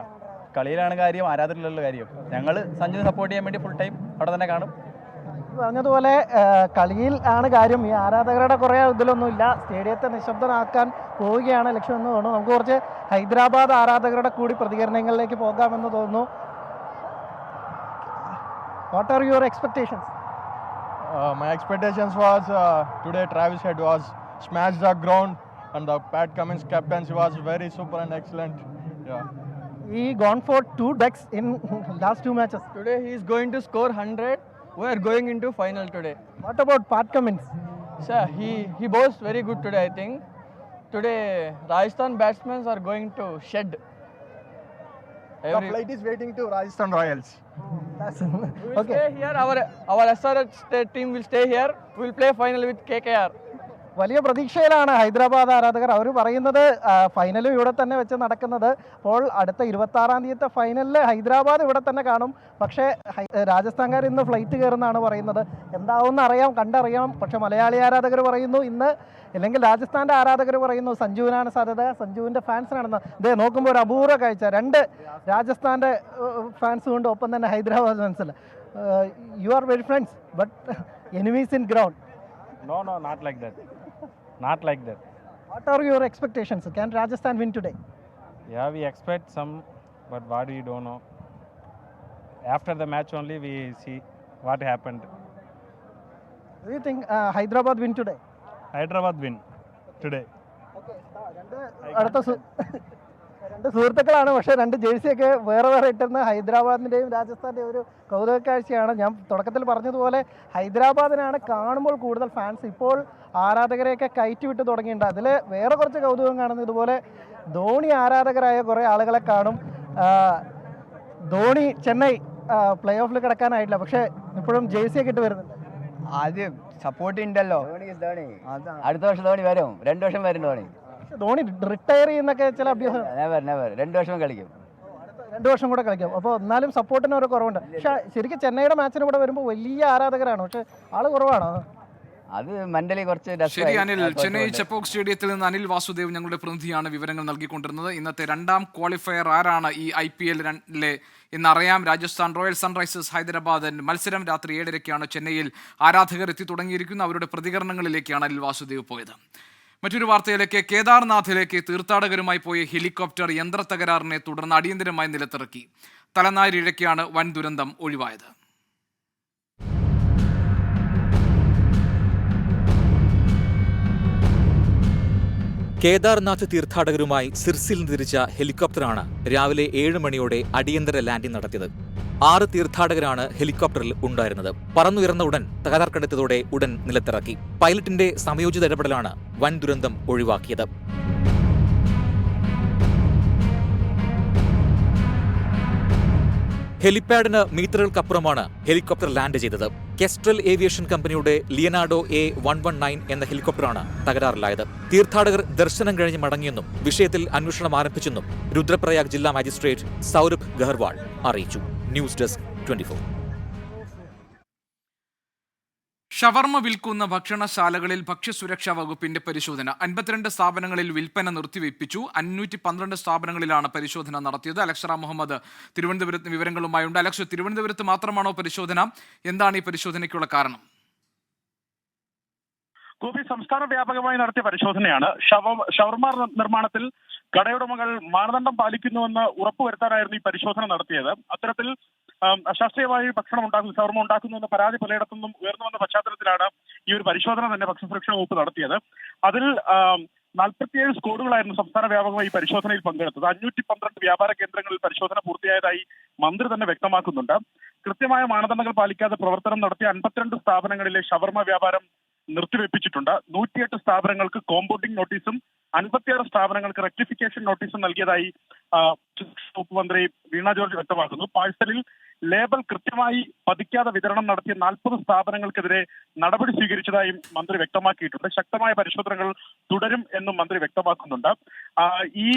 S24: കളിയിലാണ് കാര്യം, ആരാധനയിലുള്ള കാര്യം. ഞങ്ങൾ സഞ്ജുവിനെ സപ്പോർട്ട് ചെയ്യാൻ വേണ്ടി ഫുൾ ടൈം അവിടെ തന്നെ കാണും.
S5: പറഞ്ഞതുപോലെ കളിയിൽ ആണ് കാര്യം. ഈ ആരാധകരുടെ കുറേ ഇതിലൊന്നുമില്ല. സ്റ്റേഡിയത്തെ നിശബ്ദമാക്കാൻ പോവുകയാണ് ലക്ഷ്യമെന്ന് തോന്നുന്നു. നമുക്ക് കുറച്ച് ഹൈദരാബാദ് ആരാധകരുടെ കൂടി പ്രതികരണങ്ങളിലേക്ക് പോകാമെന്ന് തോന്നുന്നു. What are your expectations?
S25: My expectations was today Travis Head was smashed the ground and the Pat Cummins captaincy was very super and excellent. Yeah.
S5: He gone for 2 ducks in last 2 matches.
S25: Today he is going to score 100. We are going into final today.
S5: What about Pat Cummins?
S25: Sir, he bowls very good today, I think. Today Rajasthan batsmen are going to shed. The flight is waiting to Rajasthan Royals. We will stay here. Our SRH team will stay here. We will play final with KKR.
S5: വലിയ പ്രതീക്ഷയിലാണ് ഹൈദരാബാദ് ആരാധകർ. അവർ പറയുന്നത് ഫൈനലും ഇവിടെ തന്നെ വെച്ച് നടക്കുന്നത്. അപ്പോൾ അടുത്ത 26-ാം തീയതിത്തെ ഫൈനലിൽ ഹൈദരാബാദ് ഇവിടെ തന്നെ കാണും. പക്ഷേ രാജസ്ഥാൻകാർ ഇന്ന് ഫ്ലൈറ്റ് കയറുന്നതാണ് പറയുന്നത്. എന്താവുമെന്ന് അറിയാം, കണ്ടറിയാം. പക്ഷേ മലയാളി ആരാധകർ പറയുന്നു ഇന്ന്, അല്ലെങ്കിൽ രാജസ്ഥാൻ്റെ ആരാധകർ പറയുന്നു സഞ്ജുവിനാണ് സാധ്യത, സഞ്ജുവിൻ്റെ ഫാൻസിനാണെന്ന്. ഇതേ നോക്കുമ്പോൾ ഒരു അപൂർവ കാഴ്ച, 2 രാജസ്ഥാൻ്റെ ഫാൻസും ഉണ്ട്, ഒപ്പം തന്നെ Hyderabad ഫാൻസിൽ. You are very friends, but enemies in ground.
S7: No, not like that. Not like that.
S5: What are your expectations? Can Rajasthan win today?
S7: Yeah, we expect some, but what we don't know. After the match only we see what happened.
S5: Do you think Hyderabad win today?
S7: Hyderabad win today.
S5: അടുത്ത രണ്ട് സുഹൃത്തുക്കളാണ്, പക്ഷേ രണ്ട് ജേഴ്സിയൊക്കെ വേറെ വേറെ ഇട്ടുന്ന ഹൈദരാബാദിൻ്റെയും രാജസ്ഥാൻ്റെയും ഒരു കൗതുക കാഴ്ചയാണ്. ഞാൻ തുടക്കത്തിൽ പറഞ്ഞതുപോലെ ഹൈദരാബാദിനാണ് കാണുമ്പോൾ കൂടുതൽ ഫാൻസ്. ഇപ്പോൾ ആരാധകരെയൊക്കെ കയറ്റി വിട്ട് തുടങ്ങിയിട്ടുണ്ട്. അതിൽ വേറെ കുറച്ച് കൗതുകം കാണുന്നത് ഇതുപോലെ ധോണി ആരാധകരായ കുറേ ആളുകളെ കാണും. ധോണി ചെന്നൈ പ്ലേ ഓഫിൽ കിടക്കാനായിട്ടില്ല, പക്ഷേ ഇപ്പോഴും ജേഴ്സിയൊക്കെ ഇട്ട് വരുന്നുണ്ട്.
S24: ആദ്യം സപ്പോർട്ട് ഉണ്ടല്ലോ. അടുത്ത വർഷം ധോണി വരും, 2 വർഷം വരും ധോണി.
S5: ധോണി റിട്ടയർ ചെയ്യുന്നൊക്കെ ചില അഭ്യാസം.
S24: 2 വർഷം കളിക്കും,
S5: 2 വർഷം കൂടെ കളിക്കും. അപ്പോൾ എന്നാലും സപ്പോർട്ടിന് ഒരു കുറവുണ്ട്. പക്ഷേ ശരിക്കും ചെന്നൈയുടെ മാച്ചിന് കൂടെ വരുമ്പോൾ വലിയ ആരാധകരാണ്, പക്ഷേ ആള് കുറവാണ്.
S24: അത് മെന്റലി കുറച്ച്
S1: ശരി അനിൽ, ചെന്നൈ ചെപ്പോക്ക് സ്റ്റേഡിയത്തിൽ നിന്ന് അനിൽ വാസുദേവ് ഞങ്ങളുടെ പ്രതിനിധിയാണ് വിവരങ്ങൾ നൽകിക്കൊണ്ടിരുന്നത്. ഇന്നത്തെ 2ാം ക്വാളിഫയർ ആരാണ് ഈ IPL എന്നറിയാം. രാജസ്ഥാൻ റോയൽ സൺറൈസേഴ്സ് ഹൈദരാബാദ് മത്സരം രാത്രി 7:30 ചെന്നൈയിൽ ആരാധകർ എത്തി തുടങ്ങിയിരിക്കുന്നു. അവരുടെ പ്രതികരണങ്ങളിലേക്കാണ് അനിൽ വാസുദേവ് പോയത്. മറ്റൊരു വാർത്തയിലേക്ക്, കേദാർനാഥിലേക്ക് തീർത്ഥാടകരുമായി പോയ ഹെലികോപ്റ്റർ യന്ത്രത്തകരാറിനെ തുടർന്ന് അടിയന്തരമായി നിലത്തിറക്കി. തലനാരിഴയ്ക്കാണ് വൻ ദുരന്തം ഒഴിവായത്.
S9: കേദാർനാഥ് തീർത്ഥാടകരുമായി സിർസിൽ നിന്ന് തിരിച്ച ഹെലികോപ്റ്ററാണ് രാവിലെ 7 മണിയോടെ അടിയന്തര ലാൻഡിംഗ് നടത്തിയത്. 6 തീർത്ഥാടകരാണ് ഹെലികോപ്റ്ററിൽ ഉണ്ടായിരുന്നത്. പറന്നുയർന്ന ഉടൻ തകരാർ കണ്ടെത്തിയതോടെ ഉടൻ നിലത്തിറക്കി. പൈലറ്റിന്റെ സമയോചിത ഇടപെടലാണ് വൻ ദുരന്തം ഒഴിവാക്കിയത്. ഹെലിപാഡിന് മീറ്ററുകൾക്കപ്പുറമാണ് ഹെലികോപ്റ്റർ ലാൻഡ് ചെയ്തത്. കെസ്ട്രൽ ഏവിയേഷൻ കമ്പനിയുടെ ലിയനാർഡോ A119 എന്ന ഹെലികോപ്റ്ററാണ് തകരാറിലായത്. തീർത്ഥാടകർ ദർശനം കഴിഞ്ഞ് മടങ്ങിയെന്നും വിഷയത്തിൽ അന്വേഷണം ആരംഭിച്ചെന്നും രുദ്രപ്രയാഗ് ജില്ലാ മജിസ്ട്രേറ്റ് സൗരഭ് ഗഹർവാൾ അറിയിച്ചു. News desk 24.
S1: ഷവർമ വിൽക്കുന്ന ഭക്ഷണശാലകളിൽ ഭക്ഷ്യസുരക്ഷാ വകുപ്പിന്റെ പരിശോധന. 52 സ്ഥാപനങ്ങളിൽ വിൽപ്പന നിർത്തിവെപ്പിച്ചു. 512 സ്ഥാപനങ്ങളിലാണ് പരിശോധന നടത്തിയത്. അലക്സ് മുഹമ്മദ് തിരുവനന്തപുരത്ത് വിവരങ്ങളുമായുണ്ട്. അലക്സ്, തിരുവനന്തപുരത്ത് മാത്രമാണോ പരിശോധന? എന്താണ് ഈ പരിശോധനയ്ക്കുള്ള കാരണം?
S3: ഗോപി, സംസ്ഥാന വ്യാപകമായി നടത്തിയ പരിശോധനയാണ്. ഷവർമ നിർമ്മാണത്തിൽ കടയുടമകൾ മാനദണ്ഡം പാലിക്കുന്നുവെന്ന് ഉറപ്പുവരുത്താനായിരുന്നു ഈ പരിശോധന നടത്തിയത്. അത്തരത്തിൽ അശാസ്ത്രീയമായി ഷവർമ ഉണ്ടാക്കുന്നുവെന്ന പരാതി പലയിടത്തുനിന്നും ഉയർന്നു വന്ന പശ്ചാത്തലത്തിലാണ് ഈ ഒരു പരിശോധന തന്നെ ഭക്ഷ്യസുരക്ഷാ വകുപ്പ് നടത്തിയത്. അതിൽ 47 സ്ക്വാഡുകളായിരുന്നു സംസ്ഥാന വ്യാപകമായി ഈ പരിശോധനയിൽ പങ്കെടുത്തത്. 512 വ്യാപാര കേന്ദ്രങ്ങളിൽ പരിശോധന പൂർത്തിയായതായി മന്ത്രി തന്നെ വ്യക്തമാക്കുന്നുണ്ട്. കൃത്യമായ മാനദണ്ഡങ്ങൾ പാലിക്കാതെ പ്രവർത്തനം നടത്തിയ 52 സ്ഥാപനങ്ങളിലെ ഷവർമ വ്യാപാരം നിർത്തിവെപ്പിച്ചിട്ടുണ്ട്. 108 സ്ഥാപനങ്ങൾക്ക് കോമ്പൗണ്ടിംഗ് നോട്ടീസും 56 സ്ഥാപനങ്ങൾക്ക് റെക്ടിഫിക്കേഷൻ നോട്ടീസും നൽകിയതായി വകുപ്പ് മന്ത്രി വീണ ജോർജ് വ്യക്തമാക്കുന്നു. പാഴ്സലിൽ ലേബൽ കൃത്യമായി പതിക്കാതെ വിതരണം നടത്തിയ 40 സ്ഥാപനങ്ങൾക്കെതിരെ നടപടി സ്വീകരിച്ചതായും മന്ത്രി വ്യക്തമാക്കിയിട്ടുണ്ട്. ശക്തമായ പരിശോധനകൾ തുടരും എന്നും മന്ത്രി വ്യക്തമാക്കുന്നുണ്ട്. ഈ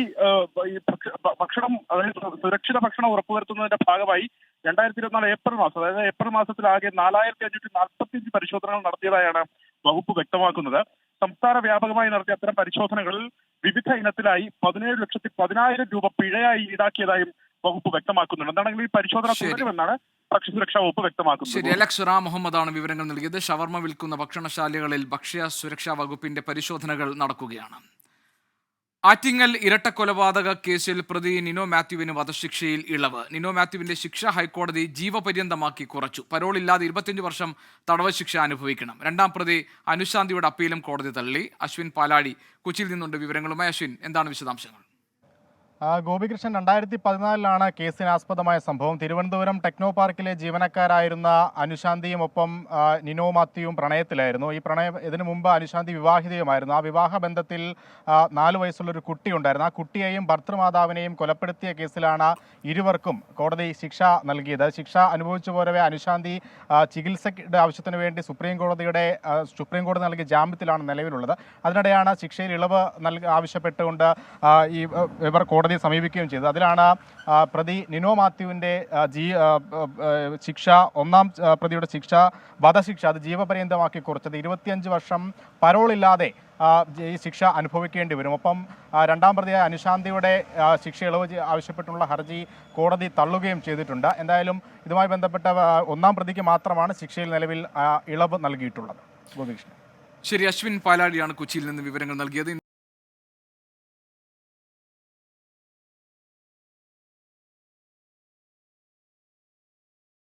S3: ഭക്ഷണം, അതായത് സുരക്ഷിത ഭക്ഷണം ഉറപ്പുവരുത്തുന്നതിന്റെ ഭാഗമായി 2024 ഏപ്രിൽ മാസം, അതായത് ഏപ്രിൽ മാസത്തിലാകെ 4545 പരിശോധനകൾ നടത്തിയതായാണ് വകുപ്പ് വ്യക്തമാക്കുന്നത്. സംസ്ഥാന വ്യാപകമായി നടത്തിയ അത്തരം പരിശോധനകളിൽ വിവിധ ഇനത്തിലായി 17,10,000 രൂപ പിഴയായി ഈടാക്കിയതായും വകുപ്പ് വ്യക്തമാക്കുന്നുണ്ട്. എന്താണെങ്കിലും ഈ പരിശോധന തുടരുമെന്നാണ് ഭക്ഷ്യസുരക്ഷാ വകുപ്പ് വ്യക്തമാക്കുന്നത്.
S1: ശരി, അലക്സ് മുഹമ്മദാണ് വിവരങ്ങൾ നൽകിയത്. ഷവർമ വിൽക്കുന്ന ഭക്ഷണശാലകളിൽ ഭക്ഷ്യ സുരക്ഷാ വകുപ്പിന്റെ പരിശോധനകൾ നടക്കുകയാണ്. ആറ്റിങ്ങൽ ഇരട്ടക്കൊലപാതക കേസിൽ പ്രതി നിനോ മാത്യുവിന് വധശിക്ഷയിൽ ഇളവ്. നിനോ മാത്യുവിന്റെ ശിക്ഷ ഹൈക്കോടതി ജീവപര്യന്തമാക്കി കുറച്ചു. പരോളില്ലാതെ 25 വർഷം തടവ് ശിക്ഷ അനുഭവിക്കണം. 2ാം പ്രതി അനുശാന്തിയുടെ അപ്പീലും കോടതി തള്ളി. അശ്വിൻ പാലാടി കൊച്ചിയിൽ നിന്നുണ്ട് വിവരങ്ങളുമായി. അശ്വിൻ, എന്താണ് വിശദാംശങ്ങൾ?
S6: ഗോപികൃഷ്ണൻ, 2014 കേസിനാസ്പദമായ സംഭവം. തിരുവനന്തപുരം ടെക്നോ പാർക്കിലെ ജീവനക്കാരായിരുന്ന അനുശാന്തിയും ഒപ്പം നിനോ മാത്യുവും പ്രണയത്തിലായിരുന്നു. ഇതിനു മുമ്പ് അനുശാന്തി വിവാഹിതയുമായിരുന്നു. ആ വിവാഹ ബന്ധത്തിൽ 4 വയസ്സുള്ളൊരു കുട്ടിയുണ്ടായിരുന്നു. ആ കുട്ടിയെയും ഭർത്തൃമാതാവിനെയും കൊലപ്പെടുത്തിയ കേസിലാണ് ഇരുവർക്കും കോടതി ശിക്ഷ നൽകിയത്. ശിക്ഷ അനുഭവിച്ചു പോരവെ അനുശാന്തി ചികിത്സയുടെ ആവശ്യത്തിന് വേണ്ടി സുപ്രീം കോടതി നൽകിയ ജാമ്യത്തിലാണ് നിലവിലുള്ളത്. അതിനിടെയാണ് ശിക്ഷയിൽ ഇളവ് ആവശ്യപ്പെട്ടുകൊണ്ട് ഇവർ കോടതി കോടതിയെ സമീപിക്കുകയും ചെയ്തത്. അതിലാണ് പ്രതി നിനോ മാത്യുവിൻ്റെ ശിക്ഷ, ഒന്നാം പ്രതിയുടെ ശിക്ഷ, വധശിക്ഷ അത് ജീവപര്യന്തമാക്കി കുറച്ചത്. 25 വർഷം പരോളില്ലാതെ ഈ ശിക്ഷ അനുഭവിക്കേണ്ടി വരും. ഒപ്പം രണ്ടാം പ്രതിയായ അനുശാന്തിയുടെ ശിക്ഷ ഇളവ് ആവശ്യപ്പെട്ടുള്ള ഹർജി കോടതി തള്ളുകയും ചെയ്തിട്ടുണ്ട്. എന്തായാലും ഇതുമായി ബന്ധപ്പെട്ട ഒന്നാം പ്രതിക്ക് മാത്രമാണ് ശിക്ഷയിൽ നിലവിൽ ഇളവ് നൽകിയിട്ടുള്ളത്. ഗോപികൃഷ്ണൻ.
S1: ശരി, അശ്വിൻ പാലാടിയാണ് കൊച്ചിയിൽ നിന്ന് വിവരങ്ങൾ നൽകിയത്.